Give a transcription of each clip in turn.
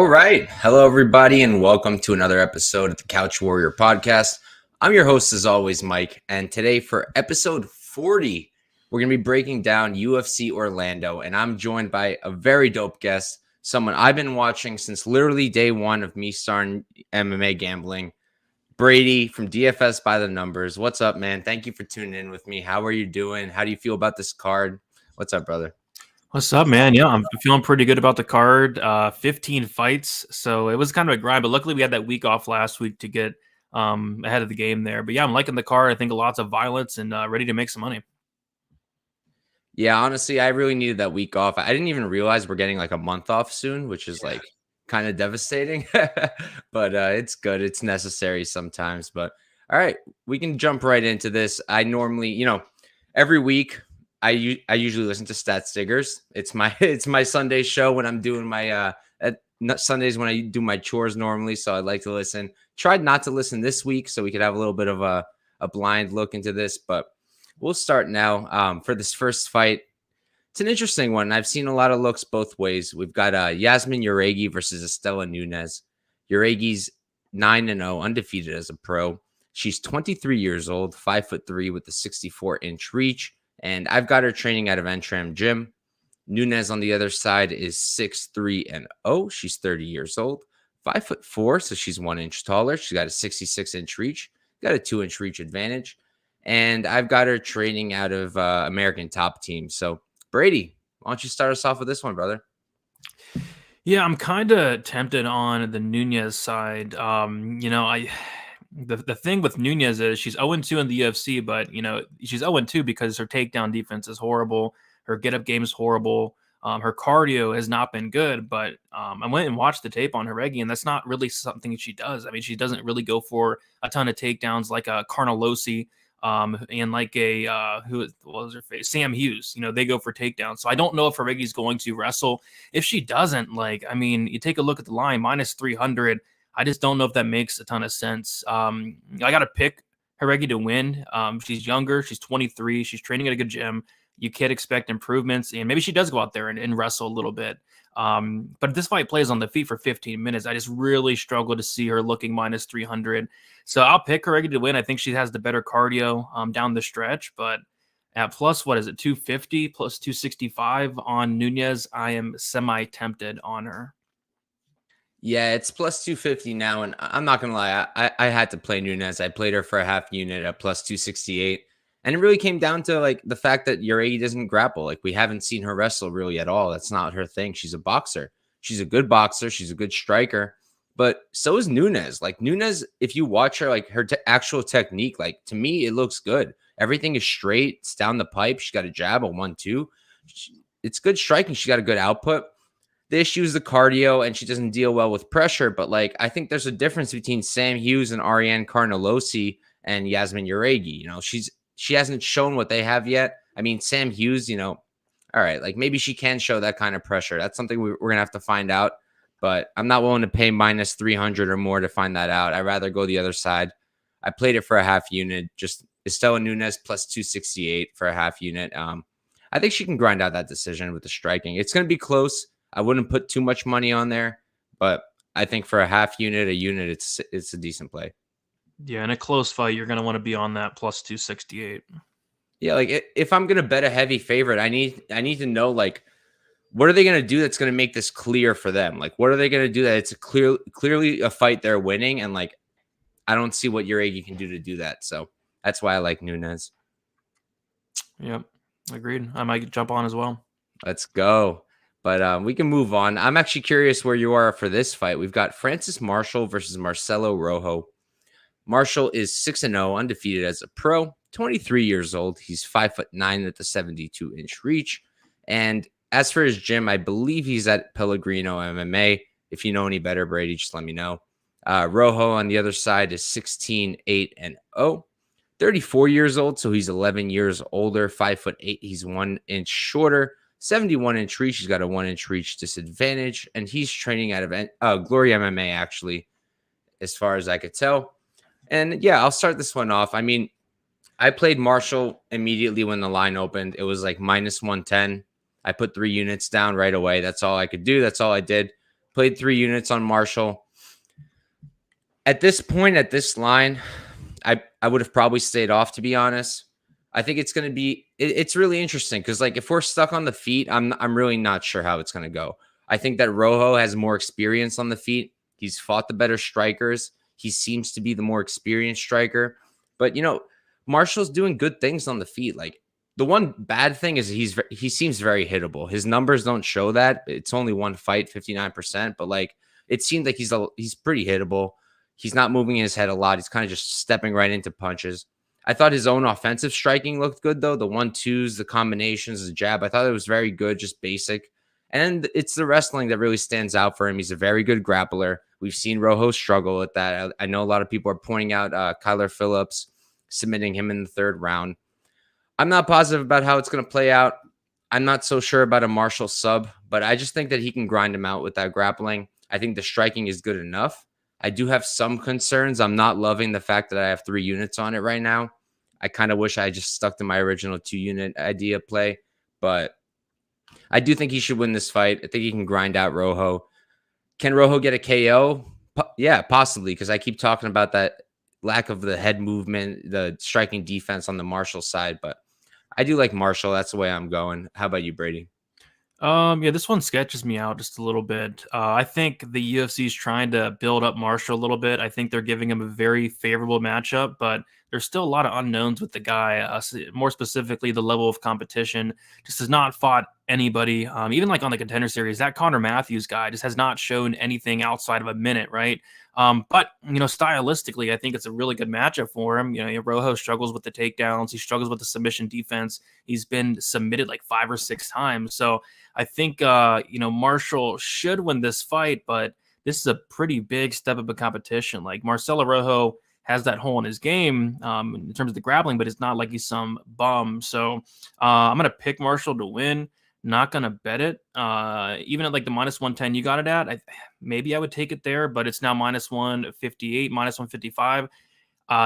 All right. Hello, everybody, and welcome to another episode of the Couch Warrior podcast. I'm your host, as always, Mike. And today, for episode 40, we're going to be breaking down UFC Orlando. And I'm joined by a very dope guest, someone I've been watching since literally day one of me starting MMA gambling, Brady from DFS by the Numbers. What's up, man? Thank you for tuning in with me. How are you doing? How do you feel about this card? What's up, brother? What's up, man? Yeah, I'm feeling pretty good about the card. 15 fights, so it was kind of a grind, but luckily we had that week off last week to get ahead of the game there. But yeah, I'm liking the card. I think lots of violence and ready to make some money. Yeah, honestly, I really needed that week off. I didn't even realize we're getting like a month off soon, which is like kind of devastating, but it's good. It's necessary sometimes. But all right, we can jump right into this. I normally, every week I usually listen to Stat Stiggers. It's my Sunday show when I'm doing my Sundays when I do my chores normally. So I'd like to listen. Tried not to listen this week so we could have a little bit of a blind look into this, but we'll start now for this first fight. It's an interesting one. I've seen a lot of looks both ways. We've got Yazmin Jauregui versus Istela Nunes. Jauregui's 9-0, undefeated as a pro. She's 23 years old, 5'3" with a 64-inch reach. And I've got her training out of Entram Gym. Nunes on the other side is 6'3" She's 30 years old, 5'4", so she's 1 inch taller. She's got a 66-inch reach, got a 2-inch reach advantage. And I've got her training out of American Top Team. So, Brady, why don't you start us off with this one, brother? Yeah, I'm kind of tempted on the Nunes side. The thing with Nunes is she's 0-2 in the UFC, but she's 0-2 because her takedown defense is horrible. Her get-up game is horrible. Her cardio has not been good, but I went and watched the tape on Jauregui, and that's not really something she does. I mean, she doesn't really go for a ton of takedowns like a Carnelossi and like a what was her face? Sam Hughes. They go for takedowns. So I don't know if Jauregui's going to wrestle. If she doesn't, you take a look at the line, minus 300. I just don't know if that makes a ton of sense. I got to pick Jauregui to win. She's younger. She's 23. She's training at a good gym. You can't expect improvements, and maybe she does go out there and wrestle a little bit. But this fight plays on the feet for 15 minutes. I just really struggle to see her looking minus 300. So I'll pick Jauregui to win. I think she has the better cardio down the stretch, but at plus, 250 plus 265 on Nunes, I am semi-tempted on her. Yeah, it's plus 250 now, and I'm not going to lie. I had to play Nunes. I played her for a half unit at plus 268, and it really came down to like the fact that Jauregui doesn't grapple. Like, we haven't seen her wrestle really at all. That's not her thing. She's a boxer. She's a good boxer. She's a good striker, but so is Nunes. Like, Nunes, if you watch her, like her actual technique, like to me, it looks good. Everything is straight. It's down the pipe. She's got a jab, a 1-2. It's good striking. She got a good output. The issue is the cardio, and she doesn't deal well with pressure. But like, I think there's a difference between Sam Hughes and Ariane Carnelossi and Yazmin Jauregui. She hasn't shown what they have yet. I mean, Sam Hughes, all right, like maybe she can show that kind of pressure. That's something we're gonna have to find out. But I'm not willing to pay minus 300 or more to find that out. I'd rather go the other side. I played it for a half unit. Just Istela Nunes plus 268 for a half unit. I think she can grind out that decision with the striking. It's gonna be close. I wouldn't put too much money on there, but I think for a half unit, a unit, it's a decent play. Yeah, in a close fight, you're going to want to be on that plus 268. Yeah, like if I'm going to bet a heavy favorite, I need to know, like, what are they going to do that's going to make this clear for them? Like, what are they going to do that it's clearly a fight they're winning? And, like, I don't see what Jauregui can do to do that. So that's why I like Nunes. Yep, agreed. I might jump on as well. Let's go. But we can move on. I'm actually curious where you are for this fight. We've got Francis Marshall versus Marcelo Rojo. Marshall is 6-0, undefeated as a pro, 23 years old. He's 5'9" with a 72-inch reach. And as for his gym, I believe he's at Pellegrino MMA. If you know any better, Brady, just let me know. Rojo on the other side is 16-8-0, 34 years old. So he's 11 years older, 5'8". He's 1 inch shorter. 71-inch reach. He's got a 1-inch reach disadvantage, and he's training out of Glory MMA, actually, as far as I could tell. And yeah, I'll start this one off. I mean, I played Marshall immediately when the line opened. It was like minus 110. I put 3 units down right away. That's all I could do. That's all I did. Played 3 units on Marshall. At this point, at this line, I would have probably stayed off, to be honest. I think it's going to be it's really interesting because like if we're stuck on the feet, I'm really not sure how it's going to go. I think that Rojo has more experience on the feet. He's fought the better strikers. He seems to be the more experienced striker. But Marshall's doing good things on the feet. Like the one bad thing is he seems very hittable. His numbers don't show that. It's only one fight, 59%, but like it seems like he's pretty hittable. He's not moving his head a lot. He's kind of just stepping right into punches. I thought his own offensive striking looked good, though. The 1-2s, the combinations, the jab. I thought it was very good, just basic. And it's the wrestling that really stands out for him. He's a very good grappler. We've seen Rojo struggle at that. I know a lot of people are pointing out Kyler Phillips submitting him in the 3rd round. I'm not positive about how it's going to play out. I'm not so sure about a Marshall sub, but I just think that he can grind him out with that grappling. I think the striking is good enough. I do have some concerns. I'm not loving the fact that I have 3 units on it right now. I kind of wish I just stuck to my original 2-unit idea play, but I do think he should win this fight. I think he can grind out Rojo. Can Rojo get a KO? Yeah, possibly, because I keep talking about that lack of the head movement, the striking defense on the Marshall side, but I do like Marshall. That's the way I'm going. How about you, Brady? Yeah, this one sketches me out just a little bit. I think the UFC is trying to build up Marshall a little bit. I think they're giving him a very favorable matchup, but there's still a lot of unknowns with the guy. More specifically, the level of competition just has not fought anybody. Even like on the Contender Series, that Connor Matthews guy just has not shown anything outside of a minute, right? But stylistically, I think it's a really good matchup for him. Rojo struggles with the takedowns. He struggles with the submission defense. He's been submitted like 5 or 6 times. So I think, Marshall should win this fight, but this is a pretty big step up in competition. Like Marcelo Rojo has that hole in his game in terms of the grappling, but it's not like he's some bum. So I'm going to pick Marshall to win. Not going to bet it. Even at like the -110 you got it at, maybe I would take it there, but it's now -158, -155.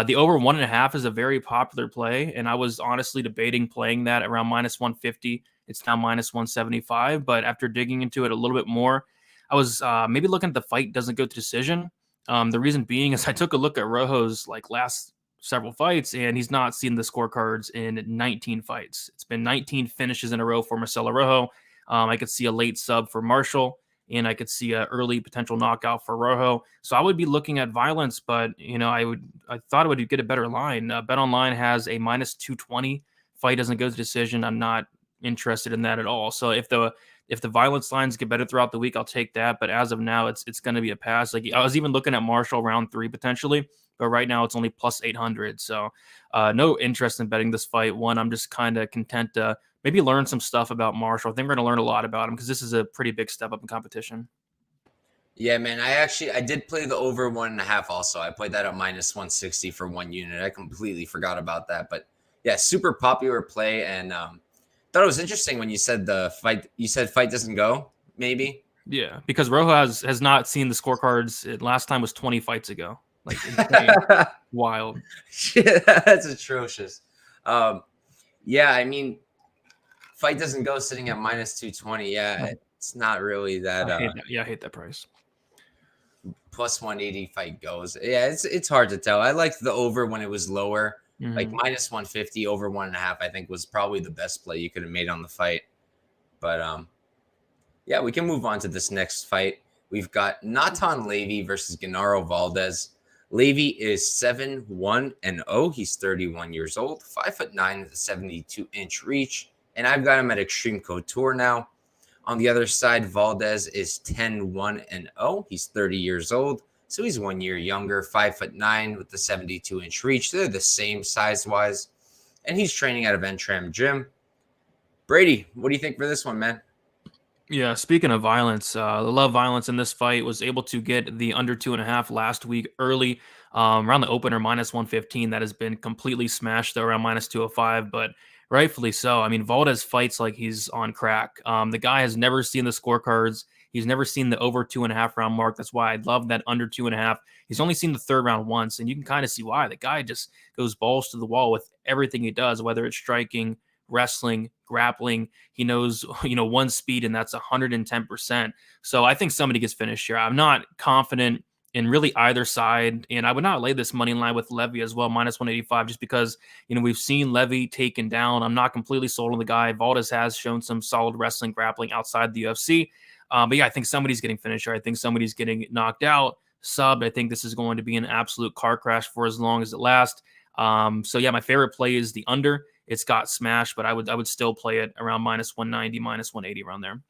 The over 1.5 is a very popular play, and I was honestly debating playing that around -150. It's now -175, but after digging into it a little bit more, I was maybe looking at the fight doesn't go to decision. The reason being is I took a look at Rojo's like last several fights, and he's not seen the scorecards in 19 fights. It's been 19 finishes in a row for Marcelo Rojo. I could see a late sub for Marshall, and I could see an early potential knockout for Rojo. So I would be looking at violence, but I thought it would get a better line. Bet Online has a -220. Fight doesn't go to decision. I'm not interested in that at all. So if the violence lines get better throughout the week, I'll take that. But as of now, it's going to be a pass. Like I was even looking at Marshall round 3 potentially, but right now it's only +800. So no interest in betting this fight. One, I'm just kind of content to maybe learn some stuff about Marshall. I think we're going to learn a lot about him because this is a pretty big step up in competition. Yeah, man. I did play the over 1.5 also. I played that at -160 for 1 unit. I completely forgot about that. But yeah, super popular play. And thought it was interesting when you said fight doesn't go, maybe. Yeah, because Rojo has not seen the scorecards. Last time was 20 fights ago. Like wild. Shit, that's atrocious. Yeah, I mean, fight doesn't go sitting at -220. Yeah, it's not really that. I hate that price. +180 fight goes. Yeah, it's hard to tell. I liked the over when it was lower. Like -150 over 1.5, I think was probably the best play you could have made on the fight. But yeah, we can move on to this next fight. We've got Natan Levy versus Genaro Valdez. Levy is 7-1-0. He's 31 years old, 5'9" with a 72-inch reach, and I've got him at Extreme Couture now. On the other side, Valdez is 10-1-0. He's 30 years old, so he's 1 year younger, 5'9" with the 72-inch reach. They're the same size-wise, and he's training out of Entram Gym. Brady, what do you think for this one, man? Yeah, speaking of violence, the love violence in this fight was able to get the under 2.5 last week early, around the opener -115. That has been completely smashed though, around -205, but rightfully so. I mean, Valdez fights like he's on crack. The guy has never seen the scorecards. He's never seen the over 2.5 round mark. That's why I love that under 2.5. He's only seen the 3rd round once, and you can kind of see why. The guy just goes balls to the wall with everything he does, whether it's striking, wrestling, grappling. He knows, one speed, and that's 110%. So I think somebody gets finished here. I'm not confident in really either side, and I would not lay this money line with Levy as well, minus 185, just because, we've seen Levy taken down. I'm not completely sold on the guy. Valdez has shown some solid wrestling grappling outside the UFC. But yeah, I think somebody's getting finished here. I think somebody's getting knocked out, subbed. I think this is going to be an absolute car crash for as long as it lasts. So yeah, my favorite play is the under. It's got smashed, but I would still play it around minus 190, minus 180 around there.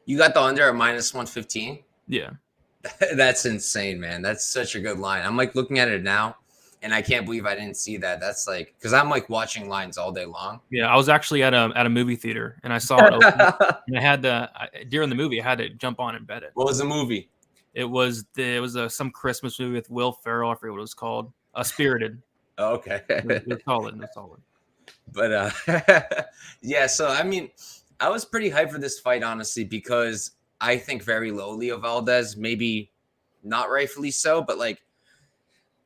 You got the under at minus 115? Yeah. That's insane, man. That's such a good line. I'm like looking at it now, and I can't believe I didn't see that. That's like, because I'm like watching lines all day long. Yeah, I was actually at a movie theater, and I saw it open. And I had during the movie, I had to jump on and bet it. What was the movie? It was some Christmas movie with Will Ferrell. I forget what it was called. Spirited. Oh, okay. It's solid. But yeah. So I mean, I was pretty hyped for this fight, honestly, because I think very lowly of Valdez, maybe not rightfully so, but like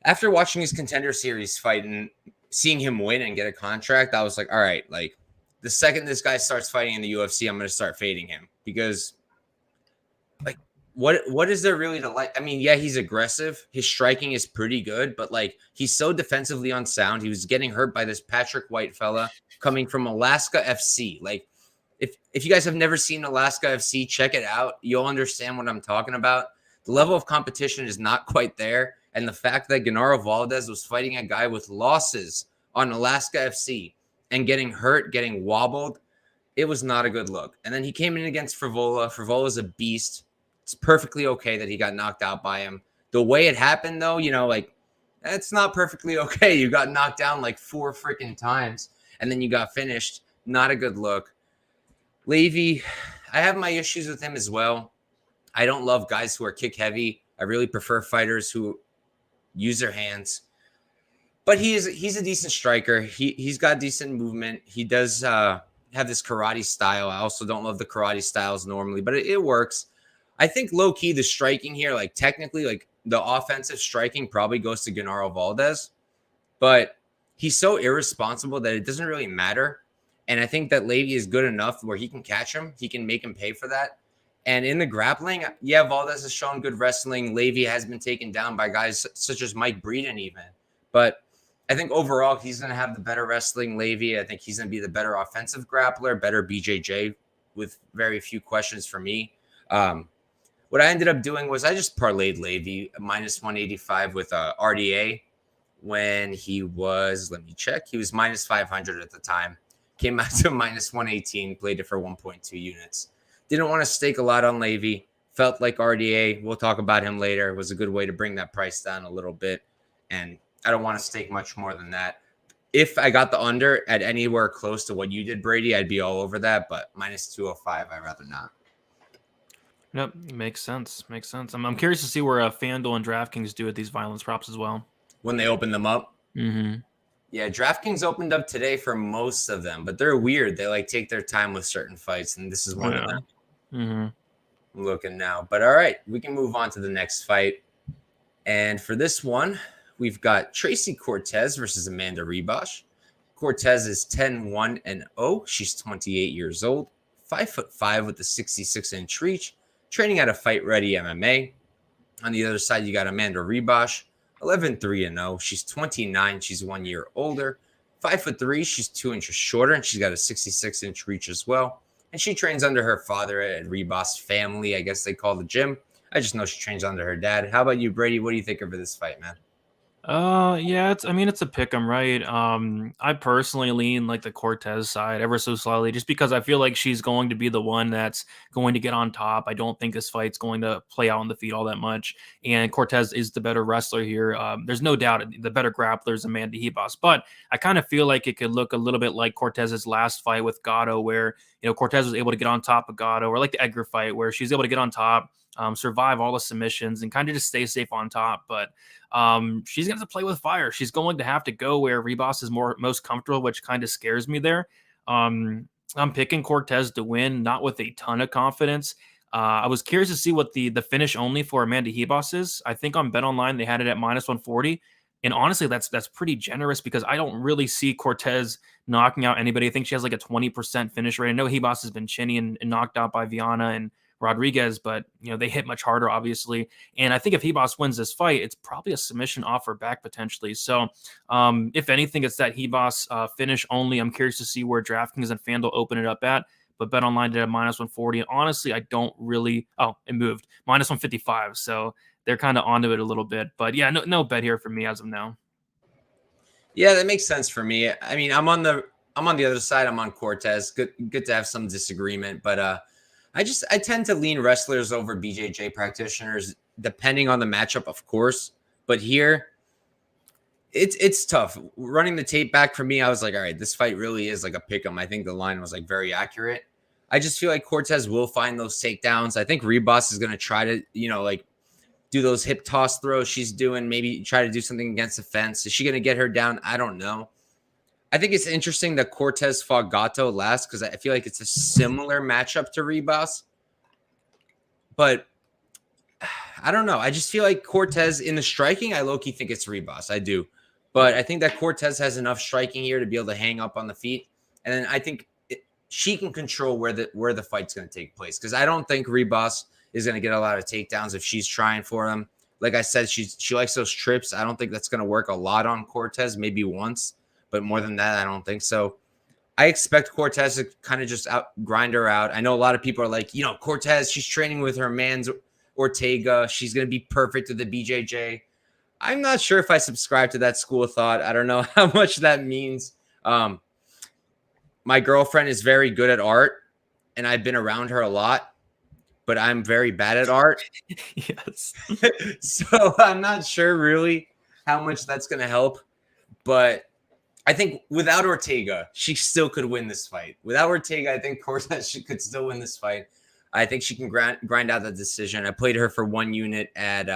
after watching his Contender Series fight and seeing him win and get a contract, I was like, all right, like the second this guy starts fighting in the UFC, I'm going to start fading him, because like what is there really to like? I mean, yeah, he's aggressive. His striking is pretty good, but like he's so defensively unsound. He was getting hurt by this Patrick White fella coming from Alaska FC. Like, if you guys have never seen Alaska FC, check it out. You'll understand what I'm talking about. The level of competition is not quite there. And the fact that Genaro Valdez was fighting a guy with losses on Alaska FC and getting hurt, getting wobbled, it was not a good look. And then he came in against Frivola. Frivola's a beast. It's perfectly okay that he got knocked out by him. The way it happened, though, like, it's not perfectly okay. You got knocked down like 4 freaking times, and then you got finished. Not a good look. Levy, I have my issues with him as well. I don't love guys who are kick heavy. I really prefer fighters who use their hands. But he's a decent striker. He's got decent movement. He does have this karate style. I also don't love the karate styles normally, but it works. I think low key the striking here, like technically, like the offensive striking probably goes to Genaro Valdez, but he's so irresponsible that it doesn't really matter. And I think that Levy is good enough where he can catch him. He can make him pay for that. And in the grappling, yeah, Valdez has shown good wrestling. Levy has been taken down by guys such as Mike Breeden even. But I think overall, he's going to have the better wrestling, Levy. I think he's going to be the better offensive grappler, better BJJ with very few questions for me. What I ended up doing was I just parlayed Levy minus 185 with RDA when he was, let me check, he was minus 500 at the time. Came out to minus 118, played it for 1.2 units. Didn't want to stake a lot on Levy. Felt like RDA, we'll talk about him later, was a good way to bring that price down a little bit. And I don't want to stake much more than that. If I got the under at anywhere close to what you did, Brady, I'd be all over that. But minus 205, I'd rather not. Yep, makes sense. I'm curious to see where FanDuel and DraftKings do at these violence props as well. When they open them up? Mm-hmm. Yeah, DraftKings opened up today for most of them, but they're weird. They like take their time with certain fights, and this is one of them. Mm-hmm. I'm looking now. But all right, we can move on to the next fight. And for this one, we've got Tracy Cortez versus Amanda Ribas. Cortez is 10-1-0. She's 28 years old, 5'5" with a 66-inch reach, training at a Fight Ready MMA. On the other side, you got Amanda Ribas, 11-3-0. She's 29. She's 1 year older. 5'3". She's 2 inches shorter, and she's got a 66-inch reach as well. And she trains under her father at Ribas family. I guess they call the gym. I just know she trains under her dad. How about you, Brady? What do you think of this fight, man? Yeah, it's a pick 'em, right? I personally lean like the Cortez side ever so slightly, just because I feel like she's going to be the one that's going to get on top. I don't think this fight's going to play out on the feet all that much, and Cortez is the better wrestler here. There's no doubt the better grappler is Amanda Ribas, but I kind of feel like it could look a little bit like Cortez's last fight with Gatto, where Cortez was able to get on top of Gatto, or like the Edgar fight where she's able to get on top, survive all the submissions, and kind of just stay safe on top. But she's going to play with fire. She's going to have to go where Ribas is most comfortable, which kind of scares me there. I'm picking Cortez to win, not with a ton of confidence. I was curious to see what the finish only for Amanda Ribas is. I think on BetOnline they had it at minus 140. And honestly, that's pretty generous because I don't really see Cortez knocking out anybody. I think she has like a 20% finish rate. I know Ribas has been chinny and knocked out by Viana and Rodriguez, but they hit much harder, obviously. And I think if Ribas wins this fight, it's probably a submission offer back potentially. So if anything, it's that Ribas finish only. I'm curious to see where DraftKings and FanDuel open it up at. But BetOnline did a -140. And honestly, I don't really. Oh, it moved -155. So they're kind of onto it a little bit. But yeah, no bet here for me as of now. Yeah, that makes sense for me. I mean, I'm on the other side. I'm on Cortez. Good to have some disagreement, but I tend to lean wrestlers over BJJ practitioners depending on the matchup, of course. But here, it's tough. Running the tape back for me, I was like, all right, this fight really is like a pick 'em. I think the line was like very accurate. I just feel like Cortez will find those takedowns. I think Ribas is going to try to, like do those hip toss throws she's doing, maybe try to do something against the fence. Is she going to get her down? I don't know. I think it's interesting that Cortez fought Gato last because I feel like it's a similar matchup to Ribas. But I don't know. I just feel like Cortez in the striking, I low-key think it's Ribas. I do. But I think that Cortez has enough striking here to be able to hang up on the feet. And then I think she can control where the fight's going to take place. Because I don't think Ribas is going to get a lot of takedowns if she's trying for them. Like I said, she likes those trips. I don't think that's going to work a lot on Cortez, maybe once. But more than that, I don't think so. I expect Cortez to kind of just grind her out. I know a lot of people are like, Cortez, she's training with her man's Ortega. She's going to be perfect with the BJJ. I'm not sure if I subscribe to that school of thought. I don't know how much that means. My girlfriend is very good at art, and I've been around her a lot, but I'm very bad at art. Yes. So I'm not sure really how much that's going to help. But I think without Ortega, she still could win this fight. Without Ortega, I think Cortez could still win this fight. I think she can grind out the decision. I played her for 1 unit at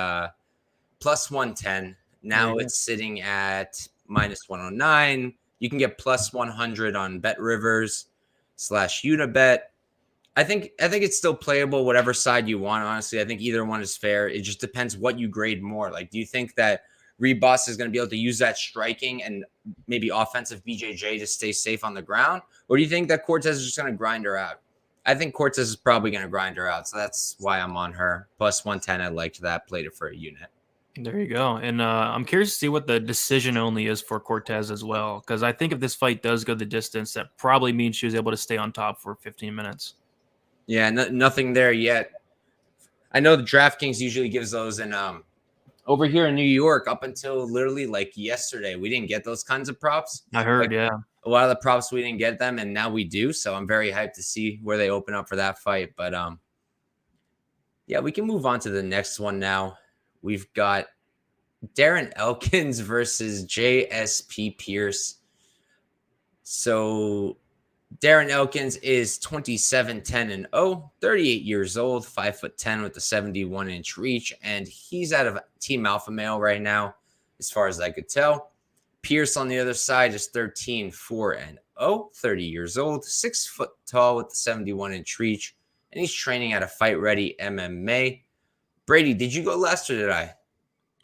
+110. Now it's sitting at -109. You can get +100 on Bet Rivers /Unibet. I think it's still playable, whatever side you want. Honestly, I think either one is fair. It just depends what you grade more. Like, do you think that Ribas is going to be able to use that striking and maybe offensive BJJ to stay safe on the ground? Or do you think that Cortez is just going to grind her out? I think Cortez is probably going to grind her out. So that's why I'm on her. +110, I liked that. Played it for a unit. There you go. And I'm curious to see what the decision only is for Cortez as well. Because I think if this fight does go the distance, that probably means she was able to stay on top for 15 minutes. Yeah, nothing there yet. I know the DraftKings usually gives those in over here in New York up until literally like yesterday. We didn't get those kinds of props. I heard, yeah. A lot of the props, we didn't get them, and now we do. So I'm very hyped to see where they open up for that fight. But yeah, we can move on to the next one now. We've got Darren Elkins versus JSP Pearce. So Darren Elkins is 27-10-0, 38 years old, 5'10" with a 71-inch reach, and he's out of Team Alpha Male right now, as far as I could tell. Pearce on the other side is 13-4-0, 30 years old, 6 foot tall with the 71-inch reach, and he's training at a Fight Ready MMA. Brady, did you go last or did I?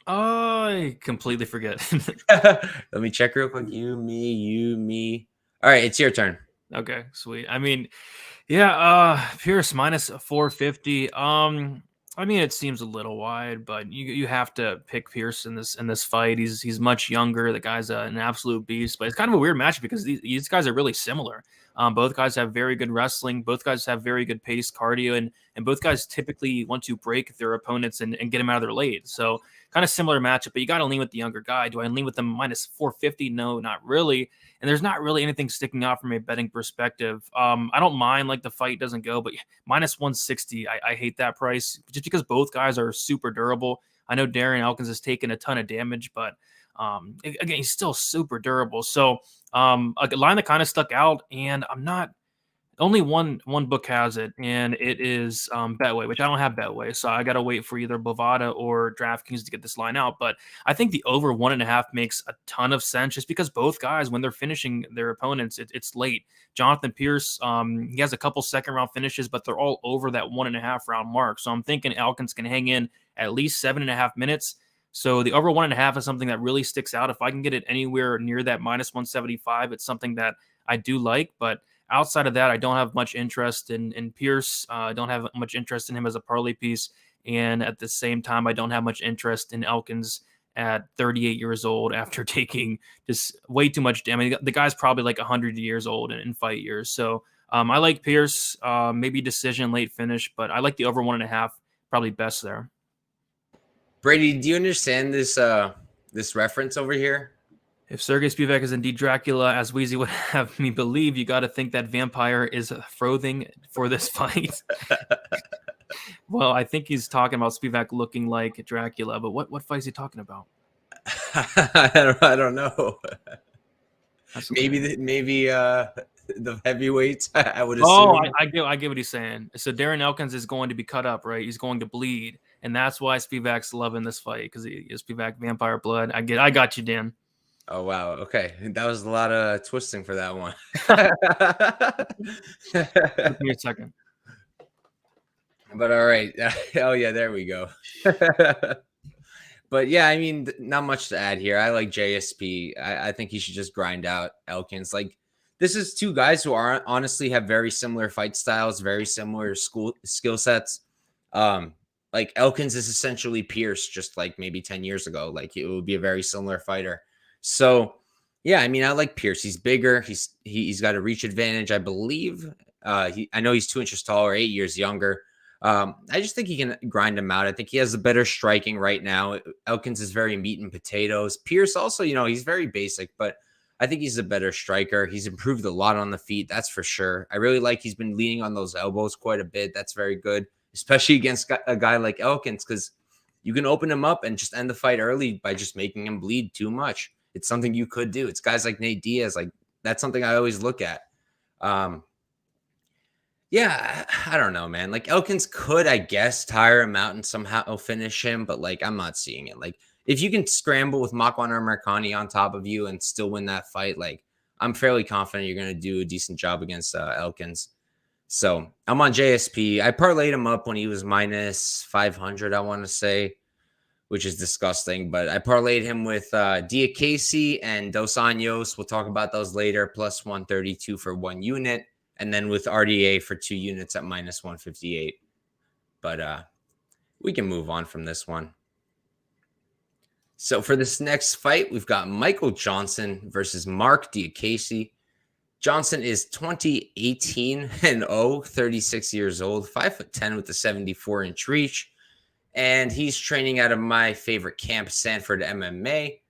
I completely forget. Let me check real quick. You, me. All right, it's your turn. Okay, sweet. I mean, yeah, Pearce -450. I mean, it seems a little wide, but you have to pick Pearce in this fight. He's much younger. The guy's an absolute beast, but it's kind of a weird match because these guys are really similar. Both guys have very good wrestling. Both guys have very good pace, cardio, and both guys typically want to break their opponents and get them out of their lane. So kind of similar matchup, but you got to lean with the younger guy. Do I lean with them -450? No, not really. And there's not really anything sticking out from a betting perspective. I don't mind like the fight doesn't go, but -160, I hate that price just because both guys are super durable. I know Darren Elkins has taken a ton of damage, but again, he's still super durable. So a line that kind of stuck out, and I'm not only one book has it, and it is Betway, which I don't have Betway, so I got to wait for either Bovada or DraftKings to get this line out. But I think the over 1.5 makes a ton of sense, just because both guys, when they're finishing their opponents, it's late. Jonathan Pearce, he has a couple second round finishes, but they're all over that 1.5 round mark. So I'm thinking Elkins can hang in at least 7.5 minutes. So the over 1.5 is something that really sticks out. If I can get it anywhere near that -175, it's something that I do like. But outside of that, I don't have much interest in Pearce. I don't have much interest in him as a parlay piece. And at the same time, I don't have much interest in Elkins at 38 years old after taking just way too much damage. The guy's probably like 100 years old in fight years. So I like Pearce, maybe decision, late finish, but I like the over 1.5 probably best there. Brady, do you understand this reference over here? If Sergei Spivak is indeed Dracula, as Wheezy would have me believe, you got to think that vampire is frothing for this fight. Well, I think he's talking about Spivak looking like Dracula, but what fight is he talking about? I don't know. Okay. Maybe the heavyweights. I would assume. Oh, I get what he's saying. So Darren Elkins is going to be cut up, right? He's going to bleed, and that's why Spivak's loving this fight because he is Spivak vampire blood. I got you, Dan. Oh wow. Okay, that was a lot of twisting for that one. Give me a second. But all right. Oh yeah, there we go. But yeah, I mean, not much to add here. I like JSP. I think he should just grind out Elkins. Like, this is two guys who are honestly have very similar fight styles, very similar skill sets. Like Elkins is essentially Pearce, just like maybe 10 years ago. Like, it would be a very similar fighter. So yeah, I mean, I like Pearce. He's bigger. He's got a reach advantage, I believe. I know he's 2 inches taller, 8 years younger. I just think he can grind him out. I think he has the better striking right now. Elkins is very meat and potatoes. Pearce also, he's very basic, but I think he's a better striker. He's improved a lot on the feet, that's for sure. I really like he's been leaning on those elbows quite a bit. That's very good, especially against a guy like Elkins, because you can open him up and just end the fight early by just making him bleed too much. It's something you could do. It's guys like Nate Diaz. Like, that's something I always look at. Yeah, I don't know, man. Like, Elkins could, I guess, tire him out and somehow finish him, but like, I'm not seeing it. Like, if you can scramble with Makwan or Marcani on top of you and still win that fight, like, I'm fairly confident you're going to do a decent job against Elkins. So I'm on JSP. I parlayed him up when he was minus 500, I want to say, which is disgusting. But I parlayed him with Diakiese and Dos Anjos. We'll talk about those later. Plus 132 for 1 unit. And then with RDA for 2 units at minus 158. But we can move on from this one. So for this next fight, we've got Michael Johnson versus Marc Diakiese. Johnson is 20-18-0, 36 years old, 5'10" with a 74-inch reach. And he's training out of my favorite camp, Sanford MMA.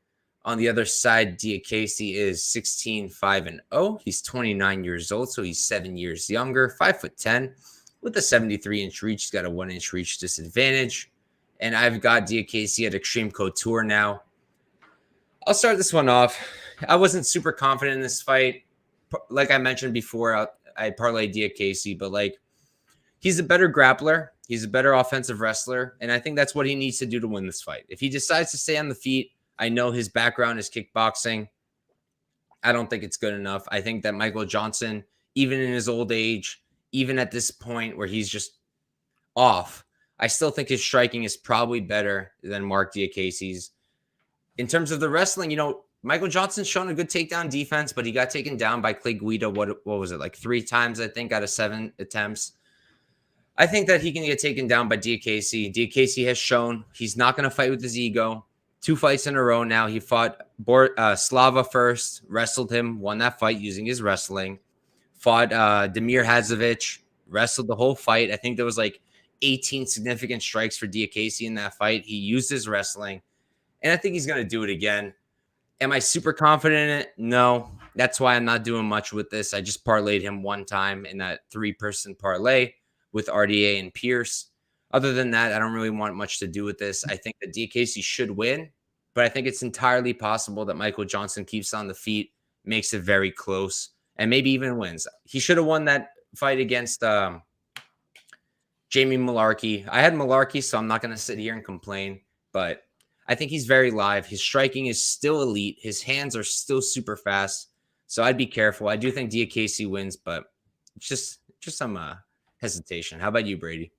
On the other side, Diakiese is 16-5-0. He's 29 years old, so he's 7 years younger, 5'10", with a 73-inch reach. He's got a 1-inch reach disadvantage. And I've got Diakiese at Extreme Couture now. I'll start this one off. I wasn't super confident in this fight. Like I mentioned before, I parlayed Diakiese, but like, he's a better grappler. He's a better offensive wrestler. And I think that's what he needs to do to win this fight. If he decides to stay on the feet, I know his background is kickboxing. I don't think it's good enough. I think that Michael Johnson, even in his old age, even at this point where he's just off, I still think his striking is probably better than Marc Diakiese's. In terms of the wrestling, Michael Johnson's shown a good takedown defense, but he got taken down by Clay Guida. What was it, like 3 times, I think, out of 7 attempts. I think that he can get taken down by Diakiese. Diakiese has shown he's not going to fight with his ego. 2 fights in a row now. He fought Slava first, wrestled him, won that fight using his wrestling. Fought Damir Hadzovic, wrestled the whole fight. I think there was like 18 significant strikes for Diakiese in that fight. He used his wrestling, and I think he's going to do it again. Am I super confident in it? No. That's why I'm not doing much with this. I just parlayed him 1 time in that 3-person parlay with RDA and Pearce. Other than that, I don't really want much to do with this. I think that Diakiese should win, but I think it's entirely possible that Michael Johnson keeps on the feet, makes it very close, and maybe even wins. He should have won that fight against Jamie Malarkey. I had Malarkey, so I'm not going to sit here and complain, but I think he's very live. His striking is still elite. His hands are still super fast, so I'd be careful. I do think Diakiese wins, but just some hesitation. How about you, Brady?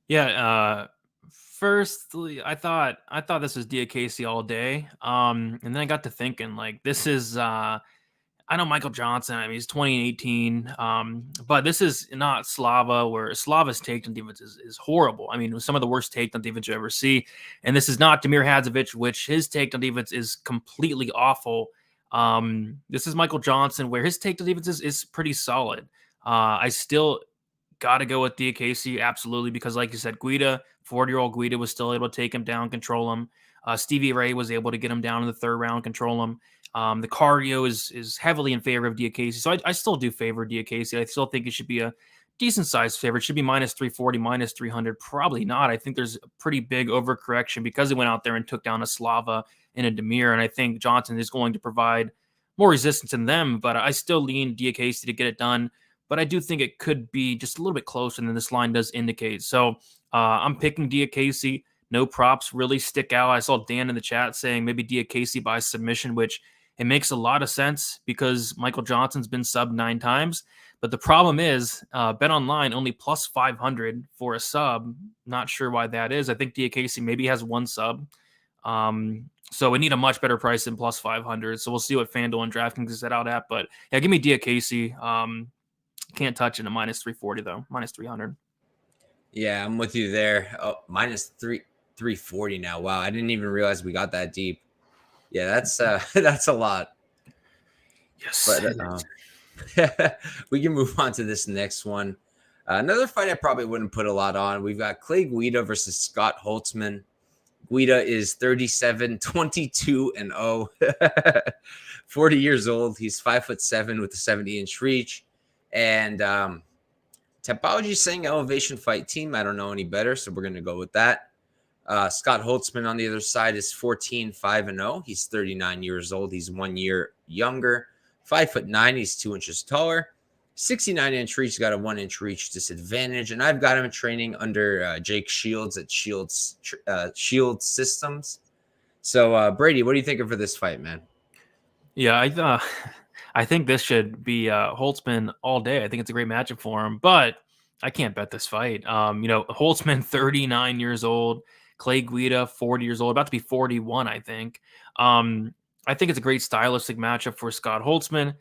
Yeah, Firstly, I thought this was Diakiese all day. And then I got to thinking, like, this is I know Michael Johnson. I mean, he's 2018, but this is not Slava, where Slava's takedown defense is horrible. I mean, it was some of the worst takedown defense you ever see. And this is not Damir Hadzovic, which his takedown defense is completely awful. This is Michael Johnson, where his takedown defense is pretty solid. I still got to go with Diakiese, absolutely, because like you said, Guida, 40-year-old Guida was still able to take him down, control him. Stevie Ray was able to get him down in the third round, control him. The cardio is heavily in favor of Diakiese, so I still do favor Diakiese. I still think it should be a decent sized favorite. It should be minus 340, minus 300. Probably not. I think there's a pretty big overcorrection because he went out there and took down a Slava and a Damir, and I think Johnson is going to provide more resistance in them, but I still lean Diakiese to get it done. But I do think it could be just a little bit closer than this line does indicate. So I'm picking Diakiese. No props really stick out. I saw Dan in the chat saying maybe Diakiese by submission, which it makes a lot of sense because Michael Johnson's been subbed 9 times. But the problem is Bet Online only plus 500 for a sub. Not sure why that is. I think Diakiese maybe has 1 sub. So we need a much better price than plus 500. So we'll see what FanDuel and DraftKings is set out at. But yeah, give me Diakiese. Can't touch it at minus 340 though. Minus 300. Yeah, I'm with you there. Oh, minus 340 now. Wow, I didn't even realize we got that deep. Yeah, that's that's a lot. Yes. But we can move on to this next one. Another fight I probably wouldn't put a lot on. We've got Clay Guida versus Scott Holtzman. Guida is 37, 22 and 0. 40 years old. He's 5'7" with a 70-inch reach. And Topology is saying elevation fight team. I don't know any better, so we're going to go with that. Scott Holtzman on the other side is 14, 5 and 0. He's 39 years old. He's 1 year younger. 5'9". He's 2 inches taller. 69-inch reach. He's got a 1-inch reach disadvantage. And I've got him training under Jake Shields at Shields Systems. So, Brady, what are you thinking for this fight, man? Yeah, I think this should be Holtzman all day. I think it's a great matchup for him, but I can't bet this fight. Holtzman, 39 years old, Clay Guida, 40 years old, about to be 41, I think. I think it's a great stylistic matchup for Scott Holtzman.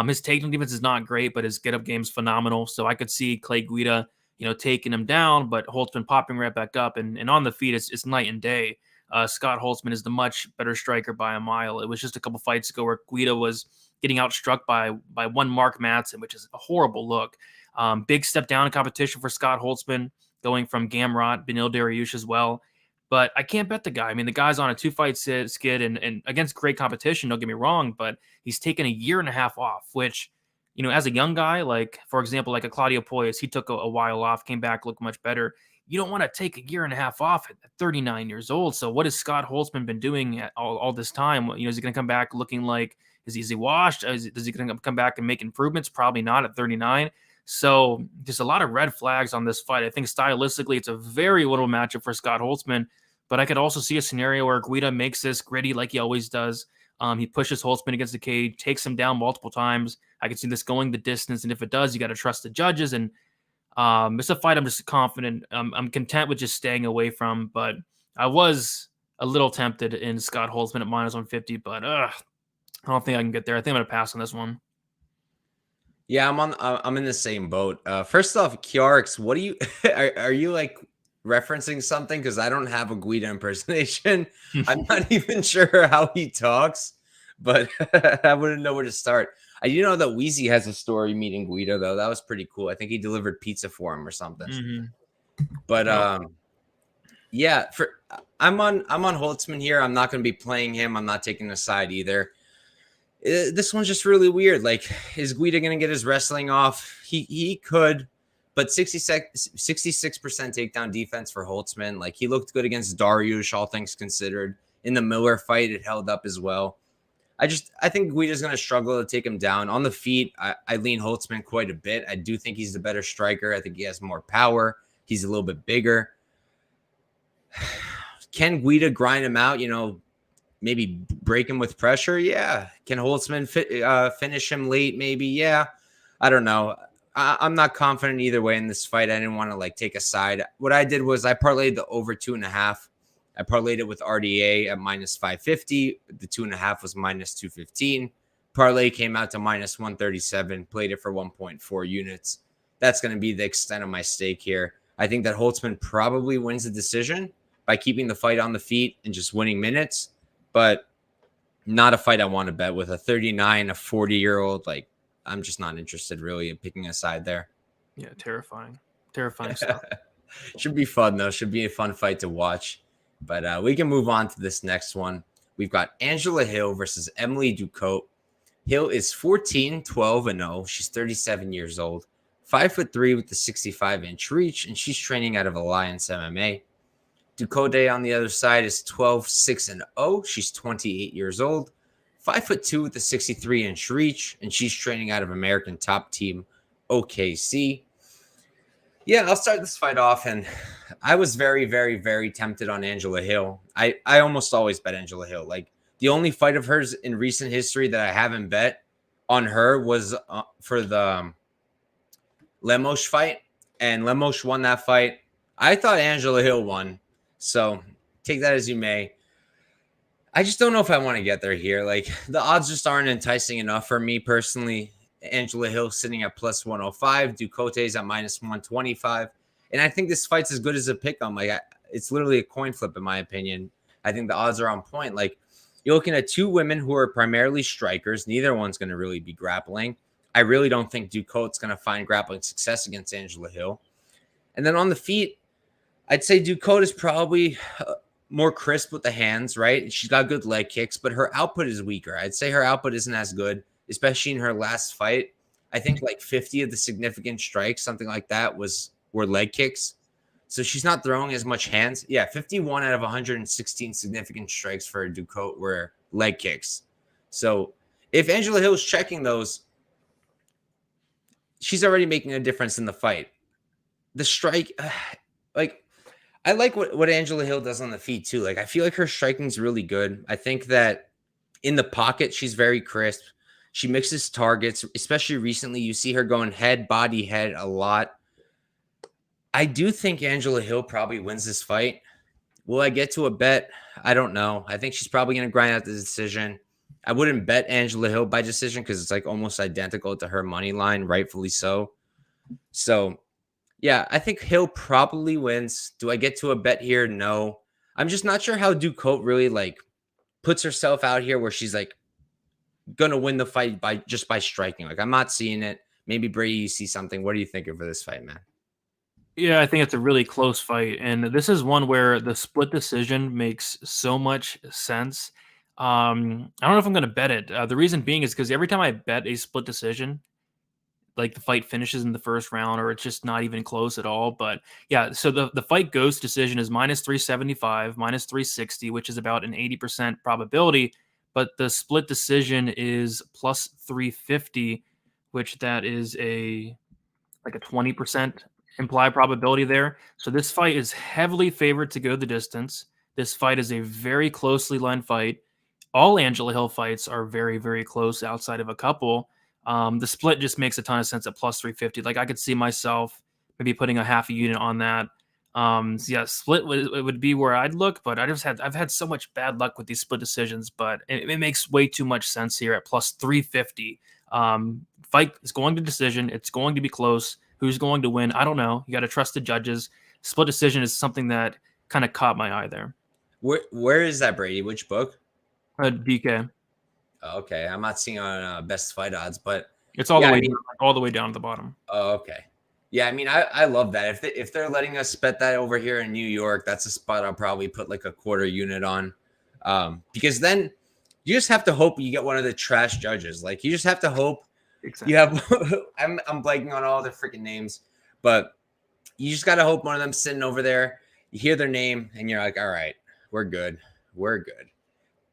His takedown defense is not great, but his get-up game is phenomenal. So I could see Clay Guida, taking him down, but Holtzman popping right back up. And on the feet, it's night and day. Scott Holtzman is the much better striker by a mile. It was just a couple fights ago where Guida was getting outstruck by one Marc Madsen, which is a horrible look. Big step down in competition for Scott Holtzman, going from Gamrot, Benil Dariush as well. But I can't bet the guy. I mean, the guy's on a 2-fight skid and against great competition, don't get me wrong, but he's taken a year and a half off, which, as a young guy, like, for example, like a Claudio Poyas, he took a while off, came back, looked much better. You don't want to take a year and a half off at 39 years old. So what has Scott Holtzman been doing all this time? Is he going to come back looking like, is he washed? Is he going to come back and make improvements? Probably not at 39. So there's a lot of red flags on this fight. I think stylistically, it's a very little matchup for Scott Holtzman, but I could also see a scenario where Guida makes this gritty like he always does. He pushes Holtzman against the cage, takes him down multiple times. I could see this going the distance, and if it does, you got to trust the judges. And it's a fight I'm just confident. I'm content with just staying away from, but I was a little tempted in Scott Holtzman at minus 150, but I don't think I can get there. I think I'm going to pass on this one. Yeah, I'm in the same boat. First off, Kiarix, what do you are you like referencing something? Because I don't have a Guida impersonation. I'm not even sure how he talks, but I wouldn't know where to start. I do know that Wheezy has a story meeting Guida, though. That was pretty cool. I think he delivered pizza for him or something. Mm-hmm. But yeah, I'm on Holtzman here. I'm not going to be playing him. I'm not taking a side either. This one's just really weird. Like, is Guida going to get his wrestling off? He could, but 66% takedown defense for Holtzman. Like, he looked good against Dariush, all things considered. In the Miller fight, it held up as well. I think Guida's going to struggle to take him down. On the feet, I lean Holtzman quite a bit. I do think he's the better striker. I think he has more power. He's a little bit bigger. Can Guida grind him out, maybe break him with pressure? Yeah. Can Holtzman finish him late? Maybe. Yeah. I don't know. I'm not confident either way in this fight. I didn't want to like take a side. What I did was I parlayed the over 2.5. I parlayed it with RDA at minus 550. The 2.5 was minus 215. Parlay came out to minus 137. Played it for 1.4 units. That's going to be the extent of my stake here. I think that Holtzman probably wins the decision by keeping the fight on the feet and just winning minutes, but not a fight I want to bet with a 39, a 40-year-old. Like, I'm just not interested really in picking a side there. Yeah, terrifying stuff. Should be fun though. Should be a fun fight to watch. But we can move on to this next one. We've got Angela Hill versus Emily Ducote. Hill is 14-12-0. She's 37 years old, 5'3" with the 65-inch reach, and she's training out of Alliance MMA. Ducote on the other side is 12-6-0. She's 28 years old, 5'2" with the 63-inch reach, and she's training out of American Top Team OKC. Yeah, I'll start this fight off, and I was very, very, very tempted on Angela Hill. I almost always bet Angela Hill. Like, the only fight of hers in recent history that I haven't bet on her was for the Lemos fight, and Lemos won that fight. I thought Angela Hill won, so take that as you may. I just don't know if I want to get there here. Like, the odds just aren't enticing enough for me personally. Angela Hill sitting at plus 105. Ducote's at minus 125. And I think this fight's as good as a pick-em. Like, it's literally a coin flip, in my opinion. I think the odds are on point. Like, you're looking at two women who are primarily strikers. Neither one's going to really be grappling. I really don't think Ducote's going to find grappling success against Angela Hill. And then on the feet, I'd say Ducote is probably more crisp with the hands, right? She's got good leg kicks, but her output is weaker. I'd say her output isn't as good, especially in her last fight. I think like 50 of the significant strikes, something like that, were leg kicks. So she's not throwing as much hands. Yeah, 51 out of 116 significant strikes for Ducote were leg kicks. So if Angela Hill's checking those, she's already making a difference in the fight. The strike, like, I like what Angela Hill does on the feet too. Like, I feel like her striking is really good. I think that in the pocket, she's very crisp. She mixes targets, especially recently. You see her going head, body, head a lot. I do think Angela Hill probably wins this fight. Will I get to a bet? I don't know. I think she's probably going to grind out the decision. I wouldn't bet Angela Hill by decision because it's like almost identical to her money line, rightfully so. So, yeah, I think Hill probably wins. Do I get to a bet here? No. I'm just not sure how Ducote really like puts herself out here where she's like going to win the fight by striking. Like, I'm not seeing it. Maybe Brady, you see something. What are you thinking for this fight, man? Yeah, I think it's a really close fight, and this is one where the split decision makes so much sense. I don't know if I'm going to bet it. The reason being is because every time I bet a split decision, like the fight finishes in the first round or it's just not even close at all. But yeah, so the fight goes decision is minus 375, minus 360, which is about an 80% probability. But the split decision is plus 350, which that is like a 20% implied probability there. So this fight is heavily favored to go the distance. This fight is a very closely lined fight. All Angela Hill fights are very, very close outside of a couple. The split just makes a ton of sense at plus 350. Like, I could see myself maybe putting a half a unit on that. So yeah, split would be where I'd look, but I've had so much bad luck with these split decisions, but it makes way too much sense here at plus 350. Fight is going to decision. It's going to be close. Who's going to win? I don't know. You got to trust the judges. Split decision is something that kind of caught my eye there. Where is that, Brady? Which book? DK. Oh, okay, I'm not seeing on best fight odds, but it's all the way down to the bottom. Oh, okay. Yeah, I mean, I love that. If they're letting us bet that over here in New York, that's a spot I'll probably put like a quarter unit on, because then you just have to hope you get one of the trash judges. Like, you just have to hope. Exactly. You have I'm blanking on all their freaking names, but you just got to hope one of them sitting over there, you hear their name and you're like, all right, we're good.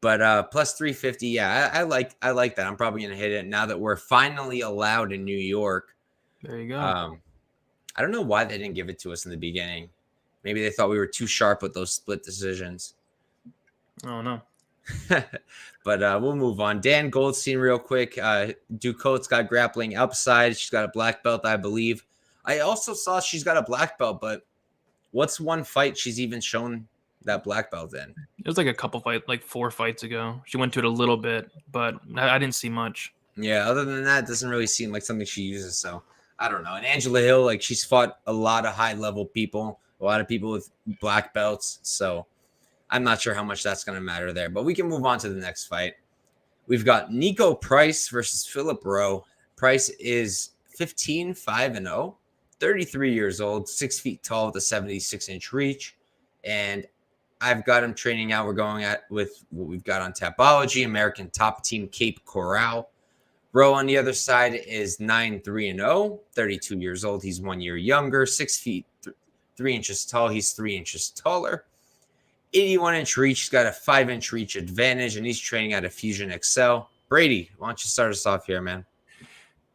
But plus 350, yeah, I like that. I'm probably gonna hit it now that we're finally allowed in New York. There you go. I don't know why they didn't give it to us in the beginning. Maybe they thought we were too sharp with those split decisions. Oh no. But we'll move on. Dan Goldstein, real quick. Ducote's got grappling upside. She's got a black belt, I believe. I also saw she's got a black belt, but what's one fight she's even shown that black belt in? It was like a couple fights, like 4 fights ago. She went to it a little bit, but I didn't see much. Yeah, other than that, it doesn't really seem like something she uses. So I don't know. And Angela Hill, like she's fought a lot of high level people, a lot of people with black belts. So I'm not sure how much that's going to matter there. But we can move on to the next fight. We've got Niko Price versus Philip Rowe. Price is 15-5-0, 33 years old, 6 feet tall with a 76-inch reach. And I've got him training out. We're going at with what we've got on Tapology, American Top Team Cape Coral. Rowe on the other side is 9-3-0, 32 years old. He's 1 year younger, 6 feet 3 inches tall. He's 3 inches taller. 81-inch reach. He's got a 5-inch reach advantage, and he's training at a Fusion Excel. Brady, why don't you start us off here, man?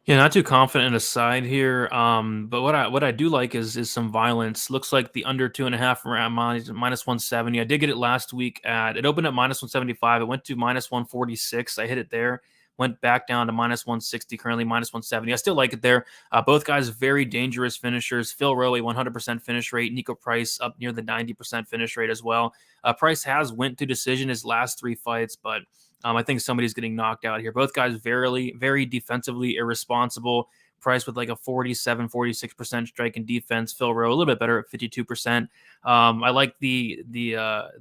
Yeah, not too confident in a side here. But what I do like is some violence. Looks like the under 2.5 round minus 170. I did get it last week it opened at minus 175. It went to minus 146. I hit it there. Went back down to minus 160, currently minus 170. I still like it there. Both guys very dangerous finishers. Phil Rowe, 100% finish rate. Niko Price up near the 90% finish rate as well. Price has went to decision his last 3 fights, but I think somebody's getting knocked out here. Both guys very defensively irresponsible. Price with like a 46% strike and defense. Phil Rowe a little bit better at 52%. I like the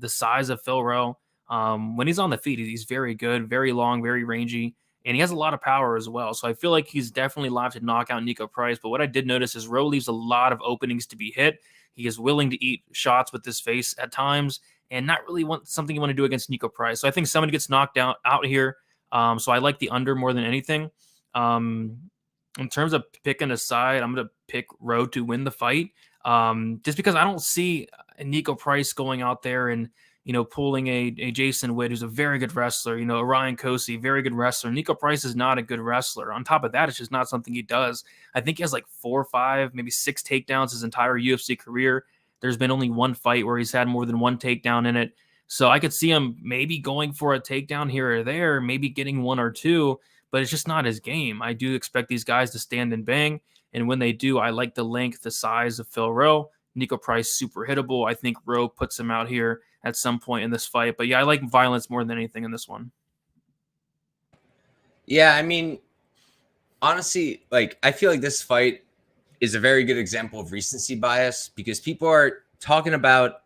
size of Phil Rowe. When he's on the feet, he's very good, very long, very rangy, and he has a lot of power as well. So I feel like he's definitely live to knock out Niko Price. But what I did notice is Rowe leaves a lot of openings to be hit. He is willing to eat shots with his face at times, and not really something you want to do against Niko Price. So I think somebody gets knocked out here. So I like the under more than anything. In terms of picking a side, I'm going to pick Rowe to win the fight. Just because I don't see Niko Price going out there and pulling a Jason Witt, who's a very good wrestler, a Ryan Kosey, very good wrestler. Niko Price is not a good wrestler. On top of that, it's just not something he does. I think he has like 4 or 5, maybe 6 takedowns his entire UFC career. There's been only one fight where he's had more than 1 takedown in it. So I could see him maybe going for a takedown here or there, maybe getting 1 or 2, but it's just not his game. I do expect these guys to stand and bang. And when they do, I like the length, the size of Phil Rowe. Niko Price, super hittable. I think Rowe puts him out here at some point in this fight. But yeah, I like violence more than anything in this one. Yeah, I mean, honestly, like I feel like this fight is a very good example of recency bias because people are talking about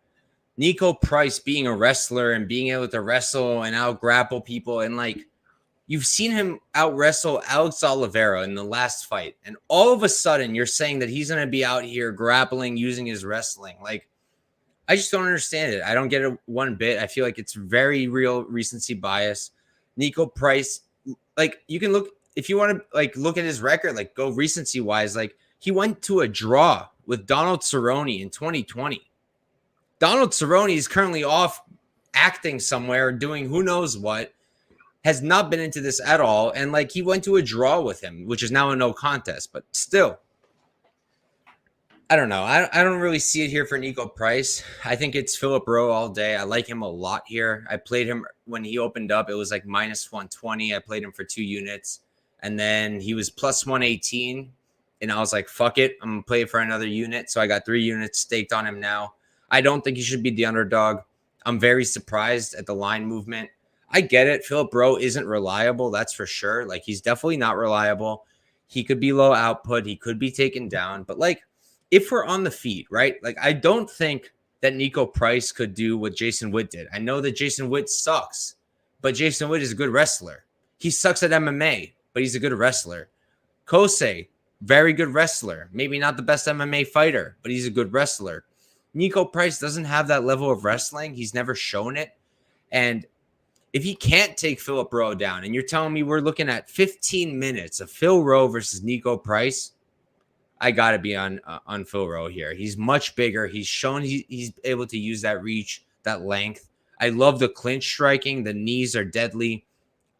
Niko Price being a wrestler and being able to wrestle and out grapple people. And like, you've seen him out wrestle Alex Oliveira in the last fight. And all of a sudden you're saying that he's going to be out here grappling, using his wrestling. Like, I just don't understand it. I don't get it one bit. I feel like it's very real recency bias. Niko Price, like you can look, if you want to like look at his record, like go recency wise, like he went to a draw with Donald Cerrone in 2020. Donald Cerrone is currently off acting somewhere, doing who knows what, has not been into this at all. And like he went to a draw with him, which is now a no contest, but still, I don't know. I don't really see it here for Niko Price. I think it's Philip Rowe all day. I like him a lot here. I played him when he opened up. It was like minus 120. I played him for 2 units. And then he was plus 118. And I was like, fuck it. I'm going to play it for another unit. So I got 3 units staked on him now. I don't think he should be the underdog. I'm very surprised at the line movement. I get it. Philip Rowe isn't reliable. That's for sure. Like he's definitely not reliable. He could be low output. He could be taken down. But like, if we're on the feet, right? Like, I don't think that Niko Price could do what Jason Witt did. I know that Jason Witt sucks, but Jason Witt is a good wrestler. He sucks at MMA, but he's a good wrestler. Kosei, very good wrestler. Maybe not the best MMA fighter, but he's a good wrestler. Niko Price doesn't have that level of wrestling. He's never shown it. And if he can't take Philip Rowe down, and you're telling me we're looking at 15 minutes of Phil Rowe versus Niko Price, I got to be on Phil Rowe here. He's much bigger. He's shown he's able to use that reach, that length. I love the clinch striking. The knees are deadly.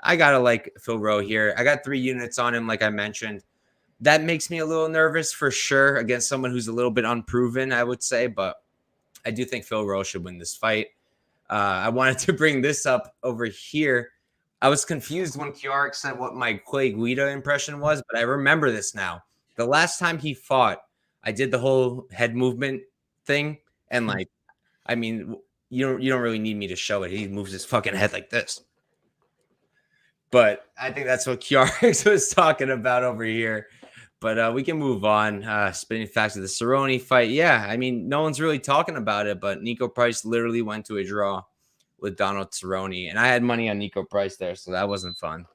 I got to like Phil Rowe here. I got 3 units on him, like I mentioned. That makes me a little nervous for sure against someone who's a little bit unproven, I would say. But I do think Phil Rowe should win this fight. I wanted to bring this up over here. I was confused when Kiarik said what my Clay Guida impression was, but I remember this now. The last time he fought, I did the whole head movement thing, and like, I mean, you don't really need me to show it. He moves his fucking head like this. But I think that's what Kiarik was talking about over here. But we can move on. Spinning facts of the Cerrone fight. Yeah, I mean, no one's really talking about it, but Niko Price literally went to a draw with Donald Cerrone. And I had money on Niko Price there, so that wasn't fun.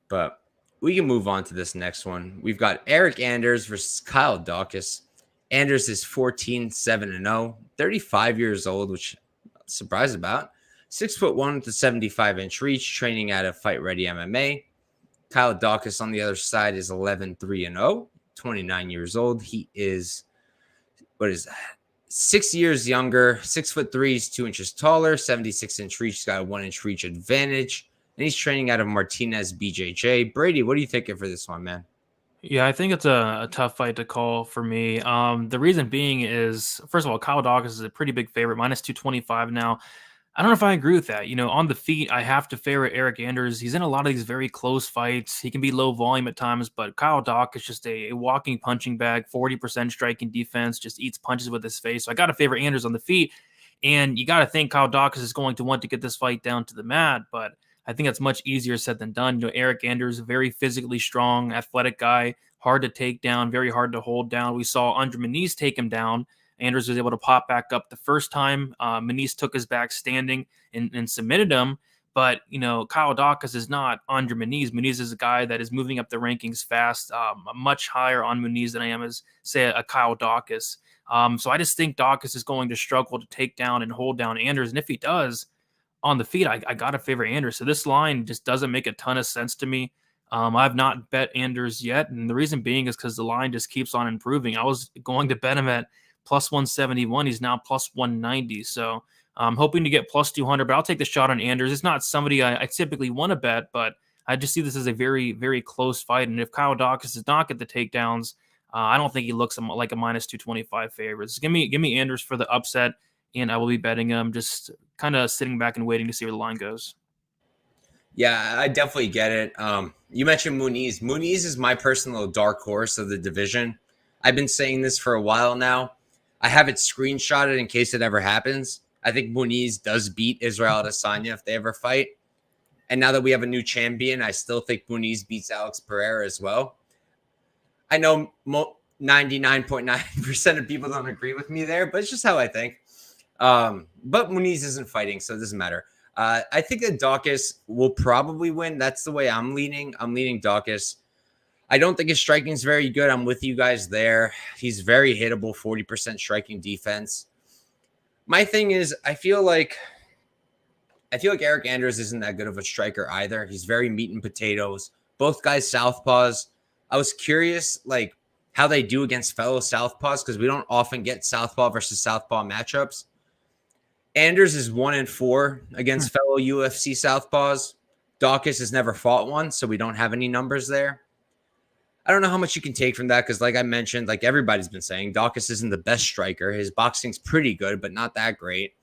But we can move on to this next one. We've got Eryk Anders versus Kyle Daukaus. Anders is 14-7-0, 35 years old, which I'm surprised about. 6'1" with a 75-inch reach, training out of Fight Ready MMA. Kyle Daukaus on the other side is 11-3-0, 29 years old. He is, 6 years younger, 6'3", he's 2 inches taller, 76-inch reach. He's got a 1-inch reach advantage, and he's training out of Martinez BJJ. Brady, what are you thinking for this one, man? Yeah, I think it's a tough fight to call for me. The reason being is, first of all, Kyle Daukaus is a pretty big favorite, minus 225 now. I don't know if I agree with that. On the feet, I have to favor Eryk Anders. He's in a lot of these very close fights. He can be low volume at times, but Kyle Daukaus is just a walking punching bag, 40% striking defense, just eats punches with his face. So I got to favor Anders on the feet. And you got to think Kyle Daukaus is going to want to get this fight down to the mat, but I think that's much easier said than done. Eryk Anders, a very physically strong, athletic guy, hard to take down, very hard to hold down. We saw Andre Muniz take him down. Anders was able to pop back up the first time. Muniz took his back standing and submitted him. But, Kyle Daukaus is not Andre Muniz. Muniz is a guy that is moving up the rankings fast. I'm much higher on Muniz than I am as, say, a Kyle Daukaus. So I just think Daukaus is going to struggle to take down and hold down Anders. And if he does, on the feet, I got to favor Anders. So this line just doesn't make a ton of sense to me. I've not bet Anders yet. And the reason being is because the line just keeps on improving. I was going to bet him at plus 171. He's now plus 190. So I'm hoping to get plus 200, but I'll take the shot on Anders. It's not somebody I typically want to bet, but I just see this as a very, very close fight. And if Kyle Daukaus does not get the takedowns, I don't think he looks like a minus 225 favorite. So give me Anders for the upset, and I will be betting him, just kind of sitting back and waiting to see where the line goes. Yeah, I definitely get it. You mentioned Muniz. Muniz is my personal dark horse of the division. I've been saying this for a while now. I have it screenshotted in case it ever happens. I think Muniz does beat Israel Adesanya if they ever fight. And now that we have a new champion, I still think Muniz beats Alex Pereira as well. I know 99.9% of people don't agree with me there, but it's just how I think. But Muniz isn't fighting, so it doesn't matter. I think that Daukaus will probably win. That's the way I'm leaning. I'm leaning Daukaus. I don't think his striking is very good. I'm with you guys there. He's very hittable, 40% striking defense. My thing is, I feel like Eryk Anders isn't that good of a striker either. He's very meat and potatoes. Both guys southpaws. I was curious, like, how they do against fellow southpaws, because we don't often get southpaw versus southpaw matchups. Anders is 1-4 against fellow UFC southpaws. Daukaus has never fought one, so we don't have any numbers there. I don't know how much you can take from that, because like I mentioned, like everybody's been saying, Daukaus isn't the best striker. His boxing's pretty good, but not that great.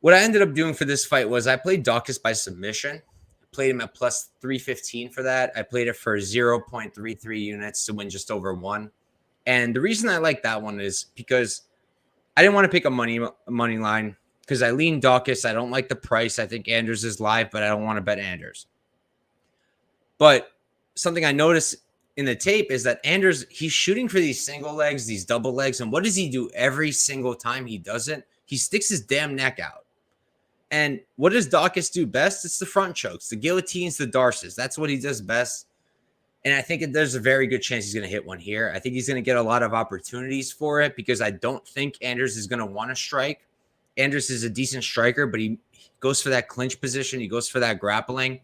What I ended up doing for this fight was I played Daukaus by submission. Played him at plus 315 for that. I played it for 0.33 units to win just over 1. And the reason I like that one is because I didn't want to pick a money line because I lean Daukaus. I don't like the price. I think Anders is live, but I don't want to bet Anders. But something I noticed in the tape is that Anders, he's shooting for these single legs, these double legs. And what does he do every single time he does it? He sticks his damn neck out. And what does Daukaus do best? It's the front chokes, the guillotines, the darces. That's what he does best. And I think there's a very good chance he's going to hit one here. I think he's going to get a lot of opportunities for it because I don't think Anders is going to want to strike. Anders is a decent striker, but he goes for that clinch position. He goes for that grappling.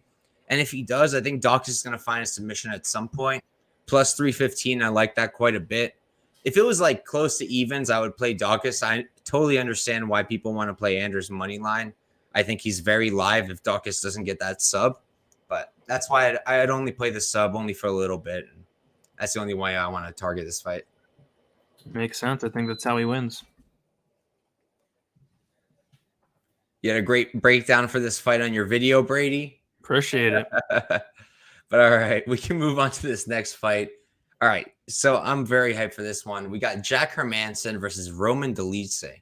And if he does, I think Daukaus is going to find a submission at some point. Plus 315, I like that quite a bit. If it was like close to evens, I would play Daukaus. I totally understand why people want to play Anders money line. I think he's very live if Daukaus doesn't get that sub. But that's why I'd only play the sub only for a little bit. That's the only way I want to target this fight. Makes sense. I think that's how he wins. You had a great breakdown for this fight on your video, Brady. Appreciate it. But all right, we can move on to this next fight. All right, so I'm very hyped for this one. We got Jack Hermansson versus Roman Dolidze.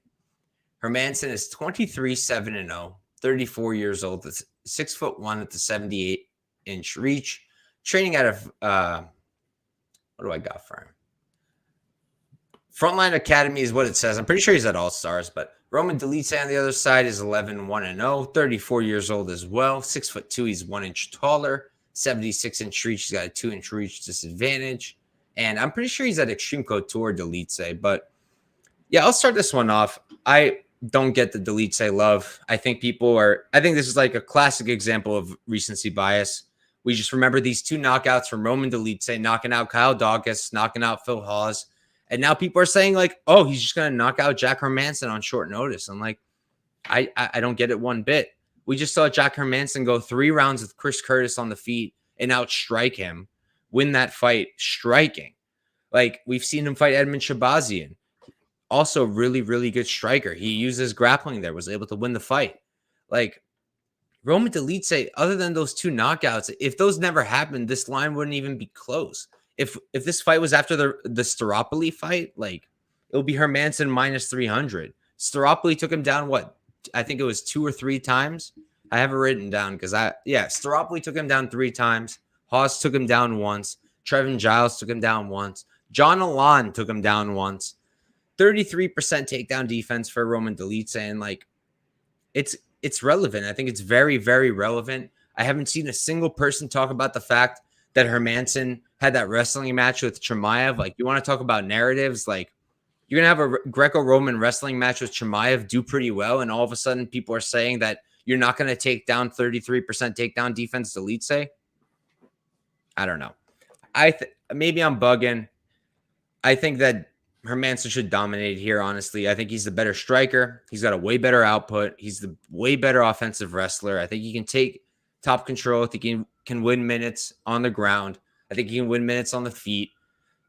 Hermansson is 23-7-0, 34 years old, 6'1" at the 78-inch reach, training out of what do I got for him? Frontline Academy is what it says. I'm pretty sure he's at All Stars, but Roman Dolidze on the other side is 11-1-0, 34 years old as well, 6'2". He's 1 inch taller, 76-inch reach. He's got a 2-inch reach disadvantage, and I'm pretty sure he's at Extreme Couture Dolidze. But yeah, I'll start this one off. I don't get the Dolidze love. I think this is like a classic example of recency bias. We just remember these 2 knockouts from Roman Dolidze, knocking out Kyle Daukaus, knocking out Phil Hawes. And now people are saying like, oh, he's just going to knock out Jack Hermansson on short notice. I'm like, I don't get it one bit. We just saw Jack Hermansson go 3 rounds with Chris Curtis on the feet and outstrike him, win that fight striking. Like, we've seen him fight Edmund Shabazian. Also really, really good striker. He uses grappling there, was able to win the fight. Like, Roman Dolidze, other than those 2 knockouts, if those never happened, this line wouldn't even be close. If this fight was after the Staropoli fight, like, it would be Hermansson minus 300. Staropoli took him down, what? I think it was 2 or 3 times. I have it written down because Staropoli took him down 3 times. Hawes took him down once. Trevin Giles took him down once. John Alon took him down once. 33% takedown defense for Roman Dolidze, and like, it's relevant. I think it's very, very relevant. I haven't seen a single person talk about the fact that Hermansson had that wrestling match with Chimaev. Like, you want to talk about narratives? Like, you're going to have a Greco-Roman wrestling match with Chimaev, do pretty well, and all of a sudden people are saying that you're not going to take down 33% takedown defense Dolidze. I don't know. Maybe I'm bugging. I think that Hermansson should dominate here, honestly. I think he's the better striker. He's got a way better output. He's the way better offensive wrestler. I think he can take top control. I think he can win minutes on the ground. I think he can win minutes on the feet.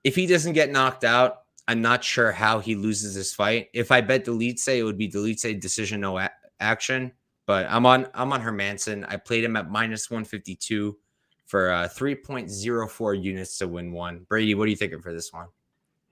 If he doesn't get knocked out, I'm not sure how he loses this fight. If I bet Dolidze, it would be Dolidze decision, no action. But I'm on Hermansson. I played him at minus 152 for 3.04 units to win one. Brady, what are you thinking for this one?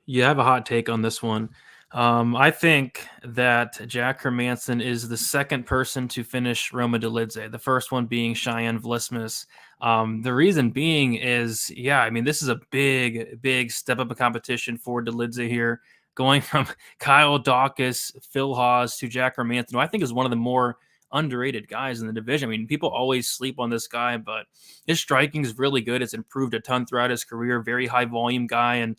Yeah, I have a hot take on this one. I think that Jack Hermansson is the second person to finish Roman Dolidze, the first one being Cheyenne Vlismas. The reason being is, this is a big, big step up of competition for Dolidze here, going from Kyle Daukaus, Phil Hawes to Jack Hermansson, who I think is one of the more underrated guys in the division. I mean, people always sleep on this guy, but his striking is really good. It's improved a ton throughout his career, very high volume guy. And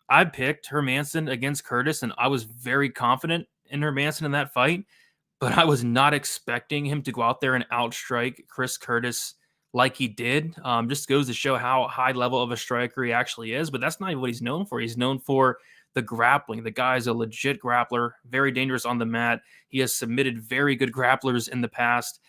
I picked Hermansson against Curtis, and I was very confident in Hermansson in that fight, but I was not expecting him to go out there and outstrike Chris Curtis like he did. Just goes to show how high level of a striker he actually is, but that's not even what he's known for. He's known for the grappling. The guy's a legit grappler, very dangerous on the mat. He has submitted very good grapplers in the past.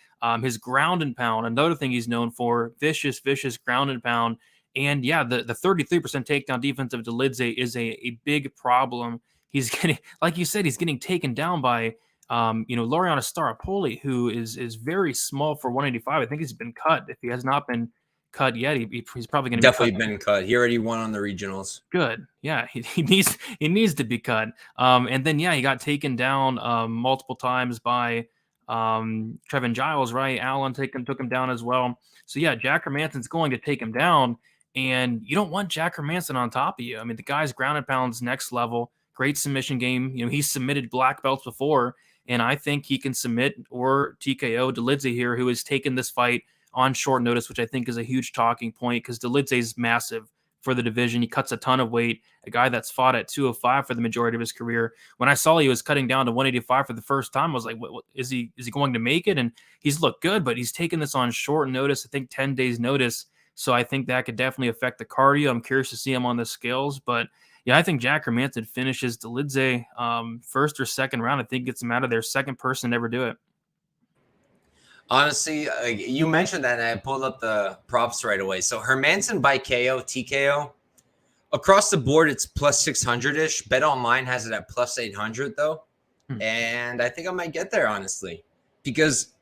His ground and pound, another thing he's known for, vicious ground and pound. And the 33% takedown defense of Dolidze is a big problem. He's getting, like you said, he's getting taken down by, Laureano Staropoli, who is very small for 185. I think he's been cut. If he has not been cut yet, he's probably going to definitely been cut. He already won on the regionals. Good. Yeah, he needs to be cut. And then he got taken down multiple times by Trevin Giles, right? Allen took him down as well. So Jack Hermansson's going to take him down. And you don't want Jack Hermansson on top of you. I mean, the guy's ground and pound's next level. Great submission game. He's submitted black belts before, and I think he can submit or TKO Dolidze here, who has taken this fight on short notice, which I think is a huge talking point because Dolidze's massive for the division. He cuts a ton of weight. A guy that's fought at 205 for the majority of his career. When I saw he was cutting down to 185 for the first time, I was like, what is he going to make it? And he's looked good, but he's taken this on short notice. I think 10 days notice. So I think that could definitely affect the cardio. I'm curious to see him on the scales. But, I think Jack Hermansson finishes Dolidze first or second round. I think gets him out of there. Second person to ever do it. Honestly, you mentioned that, and I pulled up the props right away. So Hermansson by KO, TKO. Across the board, it's plus 600-ish. Bet Online has it at plus 800, though. And I think I might get there, honestly, because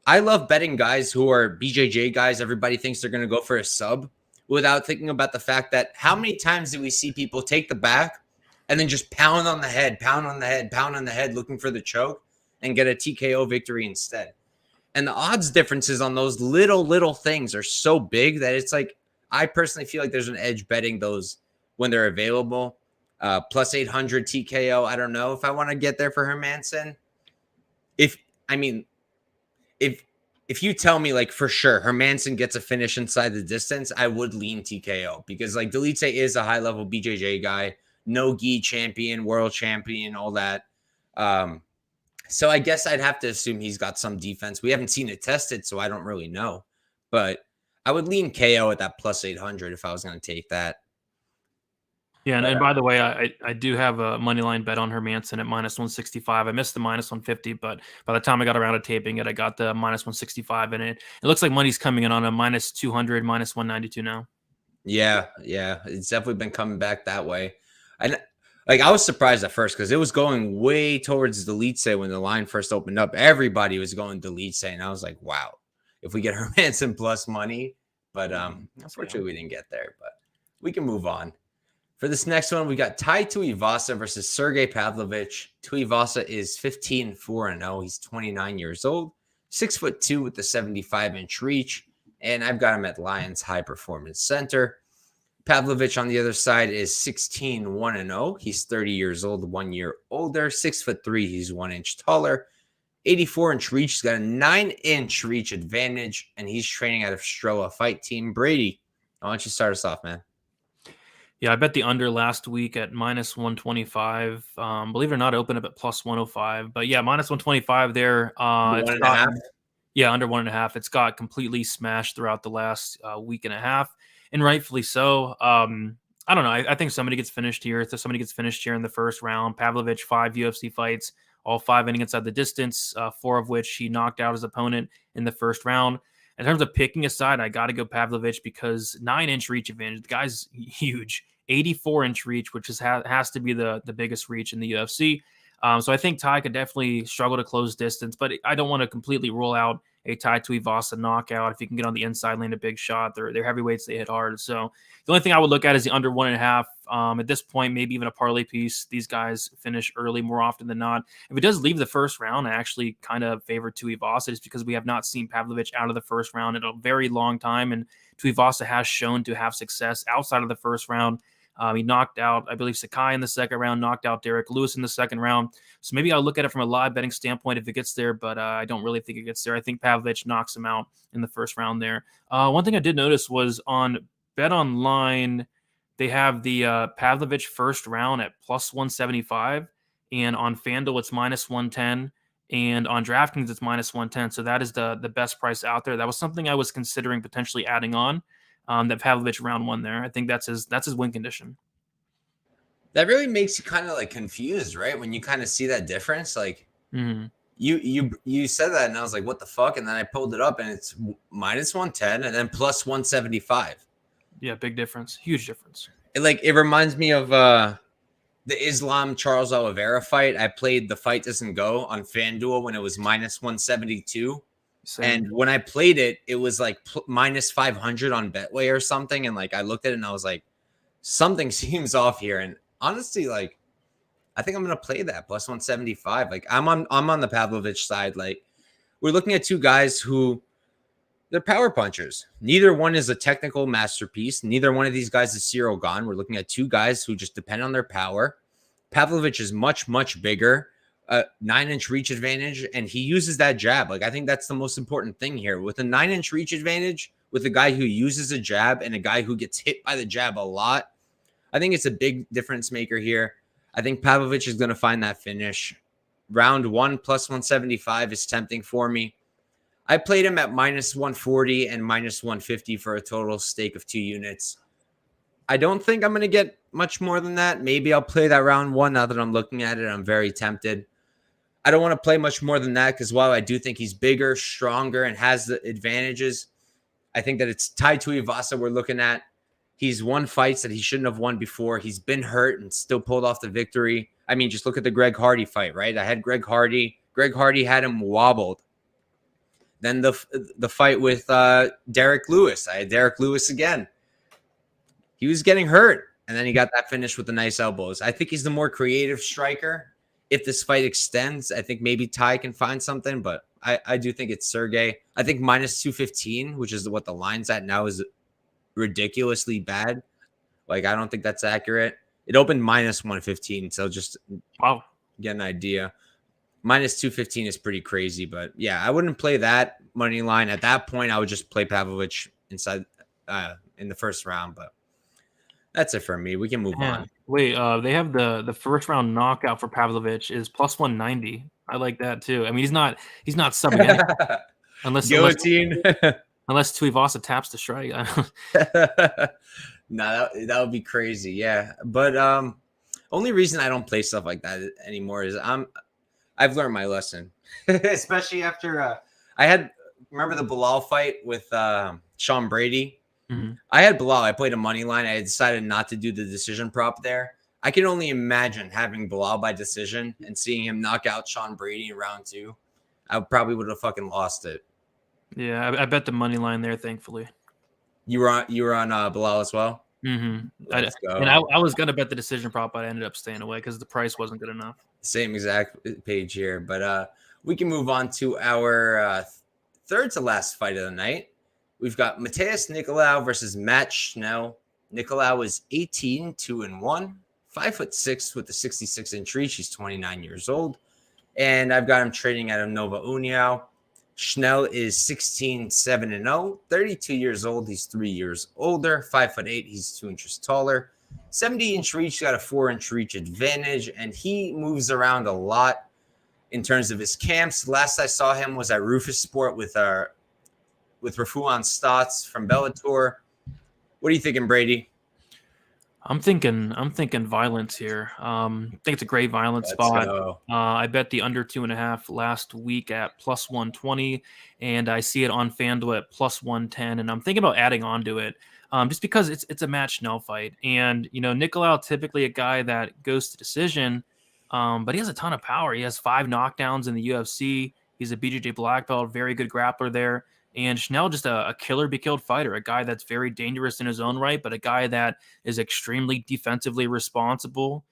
I love betting guys who are BJJ guys. Everybody thinks they're going to go for a sub without thinking about the fact that how many times do we see people take the back and then just pound on the head, pound on the head, pound on the head, looking for the choke and get a TKO victory instead. And the odds differences on those little things are so big that it's like, I personally feel like there's an edge betting those when they're available. Plus 800 TKO. I don't know if I want to get there for Hermansson. If you tell me like for sure Hermansson gets a finish inside the distance, I would lean TKO because like Doldze is a high level BJJ guy, no gi champion, world champion, all that. So I guess I'd have to assume he's got some defense. We haven't seen it tested, so I don't really know. But I would lean KO at that plus 800 if I was going to take that. Yeah, and by the way, I do have a money line bet on Hermansson at minus 165. I missed the minus 150, but by the time I got around to taping it, I got the minus 165 in it. It looks like money's coming in on a minus 200, minus 192 now. Yeah, it's definitely been coming back that way. And like I was surprised at first because it was going way towards Doldze when the line first opened up. Everybody was going Doldze, and I was like, wow, if we get Hermansson plus money. But unfortunately, we didn't get there. But we can move on. For this next one, we got Tuivasa versus Sergei Pavlovich. Tuivasa is 15-4-0. He's 29 years old, 6'2" with the 75-inch reach, and I've got him at Lions High Performance Center. Pavlovich on the other side is 16-1-0. He's 30 years old, 1 year older, 6'3". He's 1 inch taller, 84-inch reach. He's got a 9-inch reach advantage, and he's training out of Stroa Fight Team. Brady, why don't you start us off, man? Yeah, I bet the under last week at minus 125. Believe it or not, open up at plus 105. But yeah, minus 125 there. It's got, yeah, under 1.5. It's got completely smashed throughout the last week and a half, and rightfully so. I don't know. I think somebody gets finished here. If somebody gets finished here in the first round, Pavlovich, 5 UFC fights, all 5 ending inside the distance, 4 of which he knocked out his opponent in the first round. In terms of picking a side, I got to go Pavlovich because 9-inch reach advantage. The guy's huge. 84-inch reach, which has to be the biggest reach in the UFC. So I think Ty could definitely struggle to close distance, but I don't want to completely rule out a Tai Tuivasa knockout. If he can get on the inside, land a big shot, they're heavyweights, they hit hard. So the only thing I would look at is the under 1.5. At this point, maybe even a parlay piece. These guys finish early more often than not. If it does leave the first round, I actually kind of favor Tuivasa just because we have not seen Pavlovich out of the first round in a very long time, and Tuivasa has shown to have success outside of the first round. He knocked out, I believe, Sakai in the second round, knocked out Derek Lewis in the second round. So maybe I'll look at it from a live betting standpoint if it gets there, but I don't really think it gets there. I think Pavlovich knocks him out in the first round there. One thing I did notice was on Bet Online, they have the Pavlovich first round at plus 175, and on FanDuel it's minus 110, and on DraftKings it's minus 110. So that is the best price out there. That was something I was considering potentially adding on. That Pavlovich round 1 there. I think that's his win condition. That really makes you kind of like confused, right? When you kind of see that difference, like you said that, and I was like, what the fuck? And then I pulled it up, and it's minus 110, and then plus 175. Yeah, big difference, huge difference. It reminds me of the Islam Charles Oliveira fight. I played The Fight Doesn't Go on FanDuel when it was minus 172. Same. And when I played it, it was like minus 500 on Betway or something. And like I looked at it and I was like, something seems off here. And honestly, like I think I'm gonna play that plus 175. Like I'm on the Pavlovich side. Like we're looking at 2 guys who they're power punchers. Neither one is a technical masterpiece. Neither one of these guys is Cyril Gane. We're looking at 2 guys who just depend on their power. Pavlovich is much bigger. 9-inch reach advantage, and he uses that jab. Like I think that's the most important thing here. With a 9-inch reach advantage, with a guy who uses a jab and a guy who gets hit by the jab a lot, I think it's a big difference maker here. I think Pavlovich is going to find that finish. Round 1 plus 175 is tempting for me. I played him at minus 140 and minus 150 for a total stake of 2 units. I don't think I'm going to get much more than that. Maybe I'll play that round 1 now that I'm looking at it. I'm very tempted. I don't want to play much more than that because while I do think he's bigger, stronger, and has the advantages, I think that it's Tai Tuivasa we're looking at. He's won fights that he shouldn't have won before. He's been hurt and still pulled off the victory. I mean, just look at the Greg Hardy fight, right? I had Greg Hardy. Greg Hardy had him wobbled. Then the fight with Derek Lewis. I had Derek Lewis again. He was getting hurt, and then he got that finish with the nice elbows. I think he's the more creative striker. If this fight extends, I think maybe Ty can find something, but I do think it's Sergei. I think minus 215, which is what the line's at now, is ridiculously bad. Like, I don't think that's accurate. It opened minus 115, so just get an idea. Minus 215 is pretty crazy, but yeah, I wouldn't play that money line. At that point, I would just play Pavlovich inside in the first round, but that's it for me. We can move on. Wait, they have the first round knockout for Pavlovich is plus 190. I like that too. I mean, he's not subbing unless guillotine. Unless Tuivasa taps the strike. No, that would be crazy. Yeah, but only reason I don't play stuff like that anymore is I've learned my lesson, especially after remember the Bilal fight with Sean Brady. Mm-hmm. I had Bilal. I played a money line. I decided not to do the decision prop there. I can only imagine having Bilal by decision and seeing him knock out Sean Brady in round 2. I probably would have fucking lost it. Yeah, I bet the money line there. Thankfully, you were on Bilal as well. Mm-hmm. Let's go. And I was gonna bet the decision prop, but I ended up staying away because the price wasn't good enough. Same exact page here, but we can move on to our third to last fight of the night. We've got Matheus Nicolau versus Matt Schnell. Nicolau is 18-2-1, 5'6" with a 66-inch reach. He's 29 years old, and I've got him trading out of Nova União. Schnell is 16-7-0, 32 years old. He's 3 years older, 5'8". He's 2 inches taller, 70-inch reach. Got a 4-inch reach advantage, and he moves around a lot in terms of his camps. Last I saw him was at Rufus Sport with Rafuan Stotts from Bellator. What are you thinking, Brady? I'm thinking violence here. I think it's a great violence spot. I bet the under 2.5 last week at plus 120, and I see it on FanDuel at plus 110. And I'm thinking about adding on to it, just because it's a Matt Schnell fight. And Nicolau typically a guy that goes to decision, but he has a ton of power. He has 5 knockdowns in the UFC. He's a BJJ black belt, very good grappler there. And Schnell, just a killer be killed fighter, a guy that's very dangerous in his own right, but a guy that is extremely defensively responsible.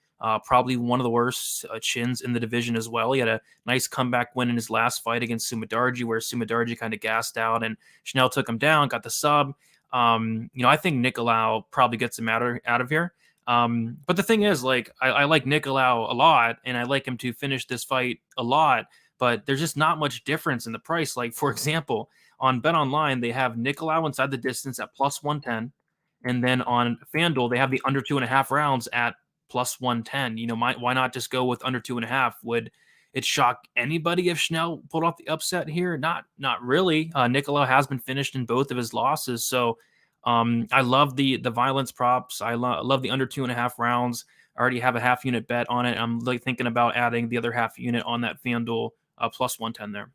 Probably one of the worst chins in the division as well. He had a nice comeback win in his last fight against Sumadarji, where Sumadarji kind of gassed out and Schnell took him down, got the sub. I think Nicolau probably gets him out of here. But the thing is, I like Nicolau a lot, and I like him to finish this fight a lot, but there's just not much difference in the price. Like, for example, on BetOnline, they have Nicolau inside the distance at plus 110. And then on FanDuel, they have the under 2.5 rounds at plus 110. Why not just go with under 2.5? Would it shock anybody if Schnell pulled off the upset here? Not really. Nicolau has been finished in both of his losses. So I love the violence props. I love the under 2.5 rounds. I already have a half unit bet on it. I'm thinking about adding the other half unit on that FanDuel plus 110 there.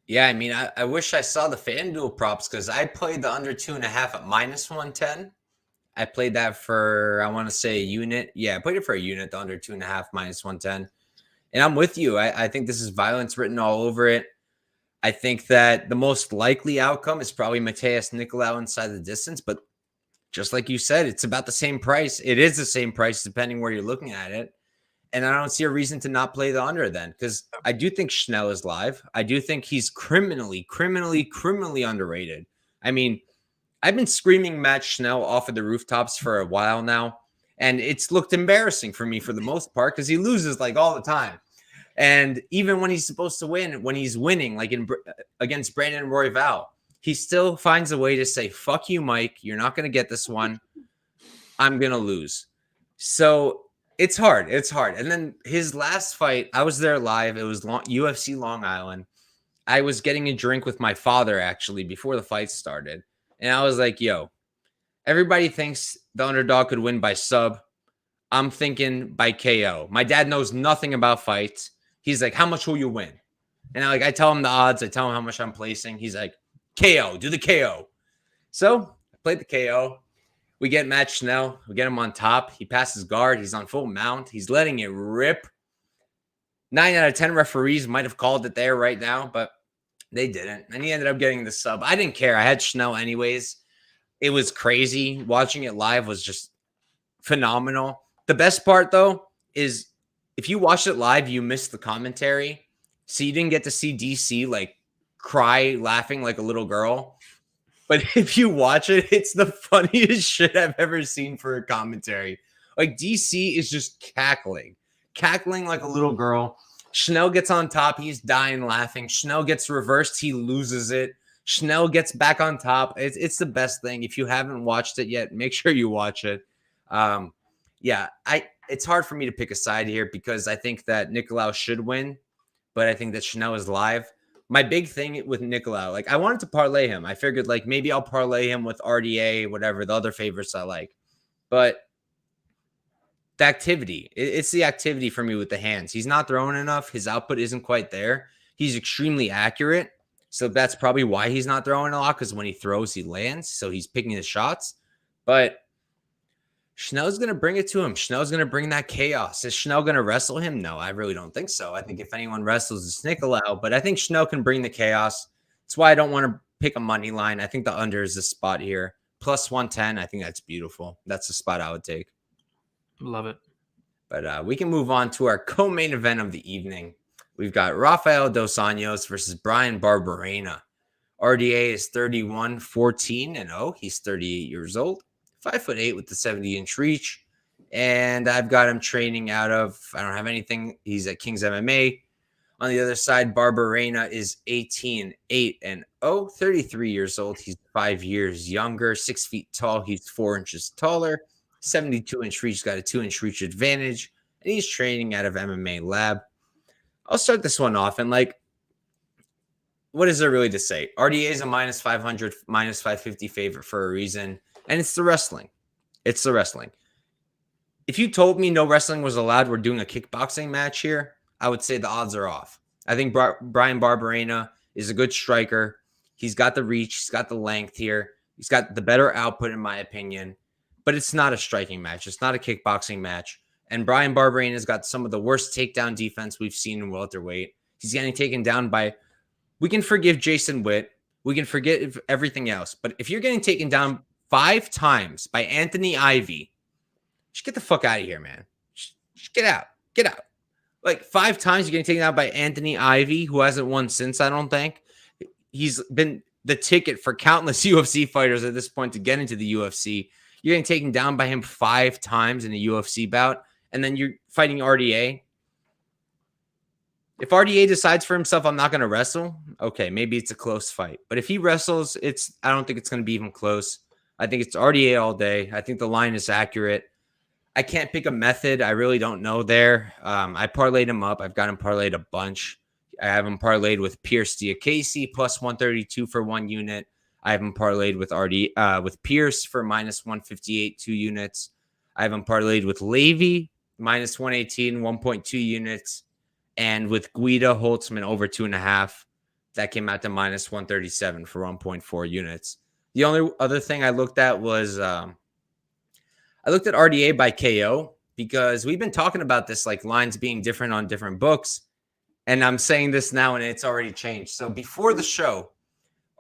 Yeah, I mean, I wish I saw the FanDuel props because I played the under 2.5 at minus 110. I played that for, I want to say, a unit. Yeah, I played it for a unit, the under 2.5 minus 110. And I'm with you. I think this is violence written all over it. I think that the most likely outcome is probably Matheus Nicolau inside the distance. But just like you said, it's about the same price. It is the same price depending where you're looking at it. And I don't see a reason to not play the under then, because I do think Schnell is live. I do think he's criminally underrated. I mean, I've been screaming Matt Schnell off of the rooftops for a while now, and it's looked embarrassing for me for the most part because he loses like all the time. And even when he's supposed to win, when he's winning, like against Brandon Royval, he still finds a way to say, fuck you, Mike. You're not going to get this one. I'm going to lose. So it's hard. And then his last fight, I was there live. It was UFC Long Island. I was getting a drink with my father, actually, before the fight started. And I was like, yo, everybody thinks the underdog could win by sub. I'm thinking by KO. My dad knows nothing about fights. He's like, how much will you win? And I tell him the odds. I tell him how much I'm placing. He's like, KO, do the KO. So I played the KO. We get Matt Schnell. We get him on top. He passes guard. He's on full mount. He's letting it rip. 9 out of 10 referees might have called it there right now, but they didn't. And he ended up getting the sub. I didn't care. I had Schnell anyways. It was crazy. Watching it live was just phenomenal. The best part, though, is if you watched it live, you missed the commentary. So you didn't get to see DC like cry laughing like a little girl. But if you watch it, it's the funniest shit I've ever seen for a commentary. Like DC is just cackling like a little girl. Schnell gets on top. He's dying laughing. Schnell gets reversed. He loses it. Schnell gets back on top. It's the best thing. If you haven't watched it yet, make sure you watch it. It's hard for me to pick a side here because I think that Nicolau should win, but I think that Schnell is live. My big thing with Nicolau, like I wanted to parlay him. I figured like maybe I'll parlay him with RDA, whatever, the other favorites I like. But the activity, it's the activity for me with the hands. He's not throwing enough. His output isn't quite there. He's extremely accurate. So that's probably why he's not throwing a lot, because when he throws, he lands. So he's picking his shots. But Schnell's going to bring it to him. Schnell's going to bring that chaos. Is Schnell going to wrestle him? No, I really don't think so. I think if anyone wrestles, it's Nicolau. But I think Schnell can bring the chaos. That's why I don't want to pick a money line. I think the under is the spot here. Plus 110, I think that's beautiful. That's the spot I would take. Love it. But we can move on to our co-main event of the evening. We've got Rafael Dos Anjos versus Bryan Barberena. RDA is 31, 14-0. He's 38 years old, 5'8" with the 70-inch reach. And I've got him training out of, I don't have anything. He's at King's MMA. On the other side, Barberena is 18, 8-0, 33 years old. He's 5 years younger, 6 feet tall. He's 4 inches taller, 72-inch reach. He's got a 2-inch reach advantage. And he's training out of MMA Lab. I'll start this one off. And like, what is there really to say? RDA is a minus 500, minus 550 favorite for a reason. And it's the wrestling. It's the wrestling. If you told me no wrestling was allowed, we're doing a kickboxing match here, I would say the odds are off. I think Bryan Barberena is a good striker. He's got the reach. He's got the length here. He's got the better output, in my opinion. But it's not a striking match. It's not a kickboxing match. And Bryan Barberena's got some of the worst takedown defense we've seen in welterweight. He's getting taken down by... We can forgive Jason Witt. We can forget everything else. But if you're getting taken down 5 times by Anthony Ivy, just get the fuck out of here, man. Just get out. Get out. Like 5 times you're getting taken out by Anthony Ivy, who hasn't won since, I don't think. He's been the ticket for countless UFC fighters at this point to get into the UFC. You're getting taken down by him 5 times in a UFC bout, and then you're fighting RDA. If RDA decides for himself, I'm not going to wrestle, okay, maybe it's a close fight. But if he wrestles, I don't think it's going to be even close. I think it's RDA all day. I think the line is accurate. I can't pick a method. I really don't know there. I parlayed him up. I've got him parlayed a bunch. I have him parlayed with Pearce Diakiese plus 132 for 1 unit. I have him parlayed with Pearce for minus 158, 2 units. I have him parlayed with Levy minus 118, 1.2 units. And with Guida, Holtzman over 2.5. That came out to minus 137 for 1.4 units. The only other thing I looked at was I looked at RDA by KO, because we've been talking about this, like lines being different on different books. And I'm saying this now and it's already changed. So before the show,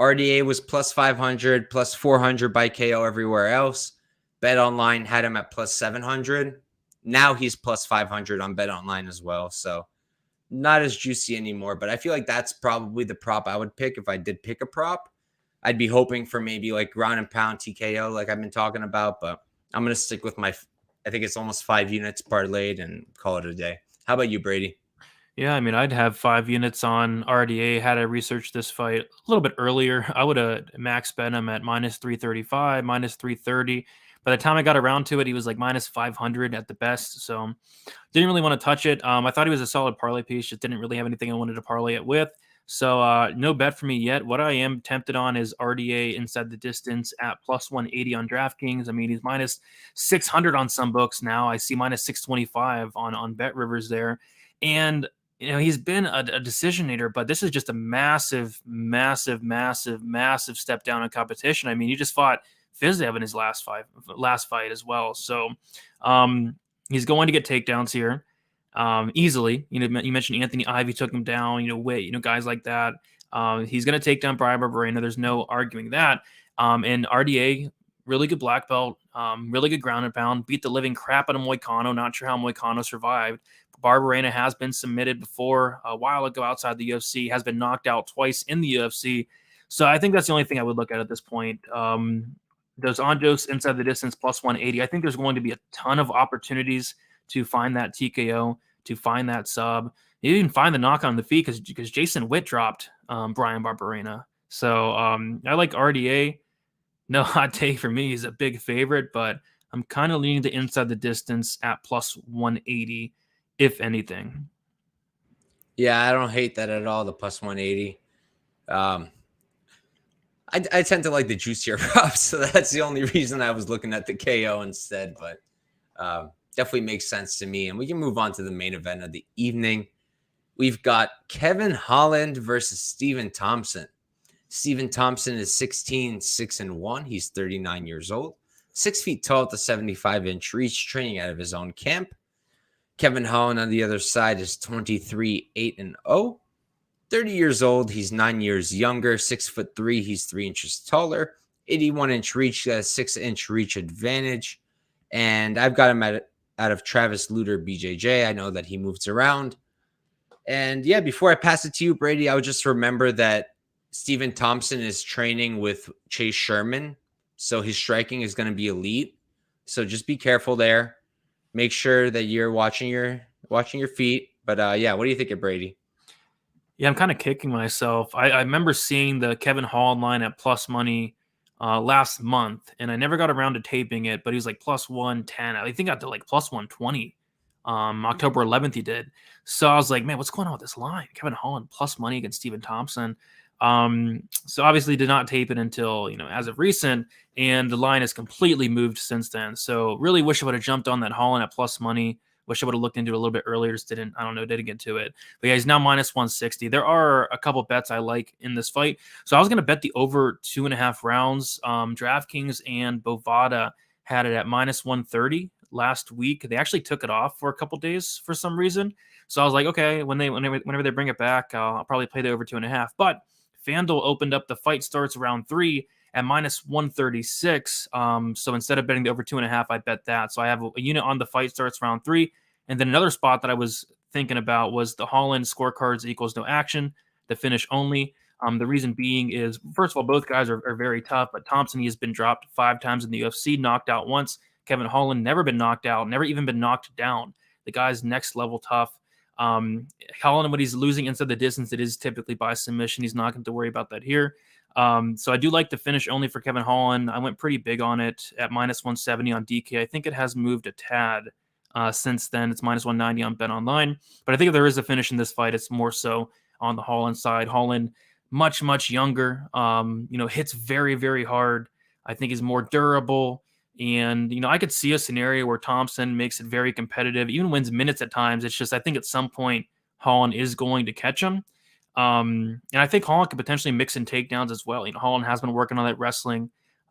RDA was plus 500, plus 400 by KO everywhere else. Bet Online had him at plus 700. Now he's plus 500 on Bet Online as well. So not as juicy anymore, but I feel like that's probably the prop I would pick if I did pick a prop. I'd be hoping for maybe like ground and pound TKO like I've been talking about, but I'm going to stick with I think it's almost 5 units parlayed and call it a day. How about you, Brady? Yeah, I mean, I'd have 5 units on RDA. Had I researched this fight a little bit earlier, I would have max bet him at minus 335, minus 330. By the time I got around to it, he was like minus 500 at the best. So didn't really want to touch it. I thought he was a solid parlay piece. Just didn't really have anything I wanted to parlay it with. So no bet for me yet. What I am tempted on is RDA inside the distance at plus 180 on DraftKings. I mean, he's minus 600 on some books now. I see minus 625 on Bet Rivers there. And you know, he's been a decisionator, but this is just a massive, massive, massive, massive step down in competition. I mean, you just fought Fiziev in his last fight as well. So he's going to get takedowns here easily. You mentioned Anthony Ivy took him down. Guys like that. He's going to take down Brian Barberena. There's no arguing that. And RDA, really good black belt, really good ground and pound, beat the living crap out of Moicano. Not sure how Moicano survived. Barberena has been submitted before a while ago outside the UFC, has been knocked out twice in the UFC. So I think that's the only thing I would look at this point. Those Anjos inside the distance plus 180. I think there's going to be a ton of opportunities to find that TKO, to find that sub. You even find the knock on the feet because Jason Witt dropped Brian Barberena. So I like RDA. No hot take for me. He's a big favorite, but I'm kind of leaning to inside the distance at plus 180, if anything. Yeah, I don't hate that at all, the plus 180. I tend to like the juicier props, so that's the only reason I was looking at the KO instead, but definitely makes sense to me. And we can move on to the main event of the evening. We've got Kevin Holland versus Stephen Thompson. Stephen Thompson is 6'1". He's 39 years old, 6 feet tall with a 75-inch reach, training out of his own camp. Kevin Holland on the other side is 23, 8-0. 30 years old. He's 9 years younger, 6'3". He's 3 inches taller, 81-inch reach, got a 6-inch reach advantage. And I've got him out of Travis Luter BJJ. I know that he moves around. And yeah, before I pass it to you, Brady, I would just remember that Stephen Thompson is training with Chase Sherman, so his striking is going to be elite. So just be careful there. Make sure that you're watching your feet. But yeah, what do you think of Brady? Yeah, I'm kind of kicking myself. I remember seeing the Kevin Holland line at plus money last month, and I never got around to taping it, but he was like plus 110. I think got to like plus 120. October 11th he did. So I was like, man, what's going on with this line? Kevin Holland plus money against Stephen Thompson. So obviously did not tape it until, as of recent, and the line has completely moved since then. So really wish I would have jumped on that Holland at plus money. Wish I would have looked into it a little bit earlier. Just didn't get to it. But yeah, he's now minus 160. There are a couple bets I like in this fight. So I was going to bet the over 2.5 rounds. DraftKings and Bovada had it at minus 130 last week. They actually took it off for a couple days for some reason. So I was like, okay, whenever they bring it back, I'll probably play the over 2.5. But FanDuel opened up the fight starts round 3 at minus 136. So instead of betting the over 2.5, I bet that. So I have a unit on the fight starts round 3. And then another spot that I was thinking about was the Holland scorecards equals no action, the finish only. The reason being is, first of all, both guys are very tough, but Thompson, he has been dropped 5 times in the UFC, knocked out once. Kevin Holland never been knocked out, never even been knocked down. The guy's next level tough. Holland, when he's losing inside the distance, it is typically by submission. He's not going to worry about that here. So I do like the finish only for Kevin Holland. I went pretty big on it at minus 170 on DK. I think it has moved a tad since then. It's minus 190 on Bet Online. But I think if there is a finish in this fight, it's more so on the Holland side. Holland, much, much younger, hits very, very hard. I think he's more durable. And, I could see a scenario where Thompson makes it very competitive, even wins minutes at times. It's just, I think at some point, Holland is going to catch him. And I think Holland could potentially mix in takedowns as well. Holland has been working on that wrestling.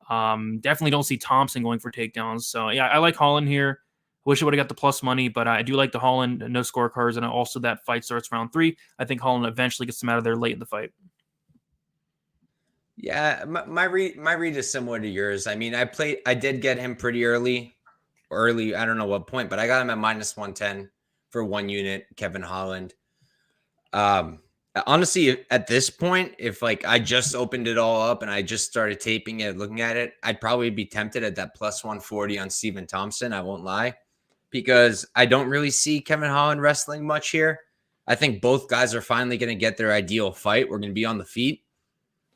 Definitely don't see Thompson going for takedowns. So, yeah, I like Holland here. Wish I would have got the plus money, but I do like the Holland no scorecards. And also that fight starts round 3. I think Holland eventually gets them out of there late in the fight. Yeah, my read is similar to yours. I mean, I did get him pretty early. I don't know what point, but I got him at minus 110 for 1 unit, Kevin Holland. Honestly, at this point, if I just opened it all up and I just started taping it, looking at it, I'd probably be tempted at that plus 140 on Stephen Thompson. I won't lie, because I don't really see Kevin Holland wrestling much here. I think both guys are finally going to get their ideal fight. We're going to be on the feet.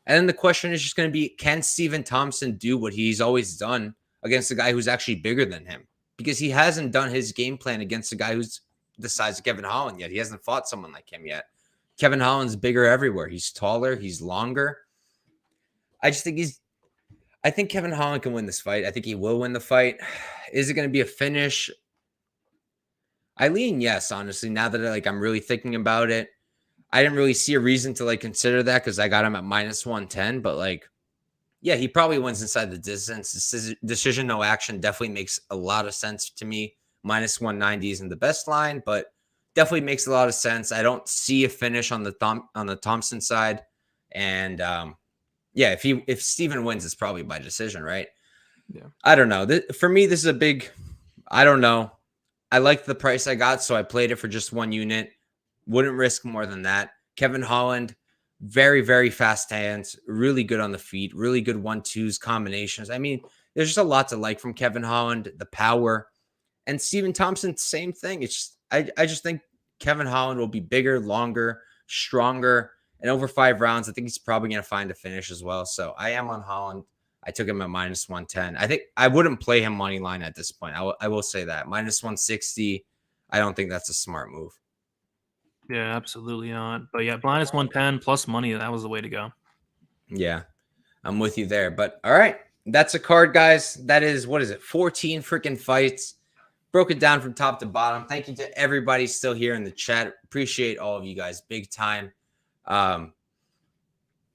And then the question is just going to be, can Stephen Thompson do what he's always done against a guy who's actually bigger than him? Because he hasn't done his game plan against a guy who's the size of Kevin Holland yet. He hasn't fought someone like him yet. Kevin Holland's bigger everywhere. He's taller. He's longer. I think Kevin Holland can win this fight. I think he will win the fight. Is it going to be a finish? I lean yes, honestly, now that I'm really thinking about it. I didn't really see a reason to consider that because I got him at minus 110, but Yeah, he probably wins inside the distance. Decision, no action definitely makes a lot of sense to me. Minus 190 isn't the best line, but definitely makes a lot of sense. I don't see a finish on the Thompson side. And yeah, if Steven wins, it's probably by decision, right? Yeah. I don't know. For me, this is a big, I don't know. I liked the price I got, so I played it for just one unit. Wouldn't risk more than that. Kevin Holland, very, very fast hands, really good on the feet, really good 1-2s, combinations. I mean, there's just a lot to like from Kevin Holland, the power. And Steven Thompson, same thing. It's just, I just think Kevin Holland will be bigger, longer, stronger, and over 5 rounds. I think he's probably going to find a finish as well. So I am on Holland. I took him at minus 110. I think I wouldn't play him money line at this point. I will say that. Minus 160, I don't think that's a smart move. Yeah, absolutely not. But yeah, minus 110 plus money. That was the way to go. Yeah, I'm with you there. But all right, that's a card, guys. That is, what is it? 14 freaking fights. Broke it down from top to bottom. Thank you to everybody still here in the chat. Appreciate all of you guys big time.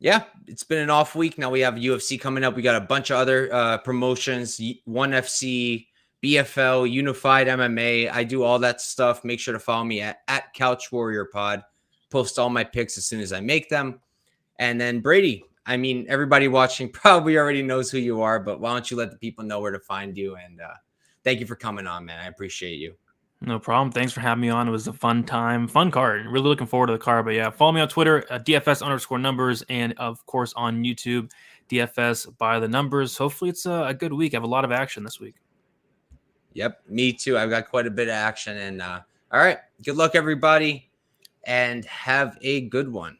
Yeah, it's been an off week. Now we have UFC coming up. We got a bunch of other promotions, ONE FC, BFL, Unified MMA. I do all that stuff. Make sure to follow me at Couch Warrior Pod. Post all my picks as soon as I make them. And then Brady, I mean, everybody watching probably already knows who you are, but why don't you let the people know where to find you? And thank you for coming on, man. I appreciate you. No problem. Thanks for having me on. It was a fun time, fun card. Really looking forward to the card. But yeah, follow me on Twitter, DFS_numbers, and of course on YouTube, DFS by the numbers. Hopefully it's a good week. I have a lot of action this week. Yep, me too. I've got quite a bit of action. And all right, good luck, everybody, and have a good one.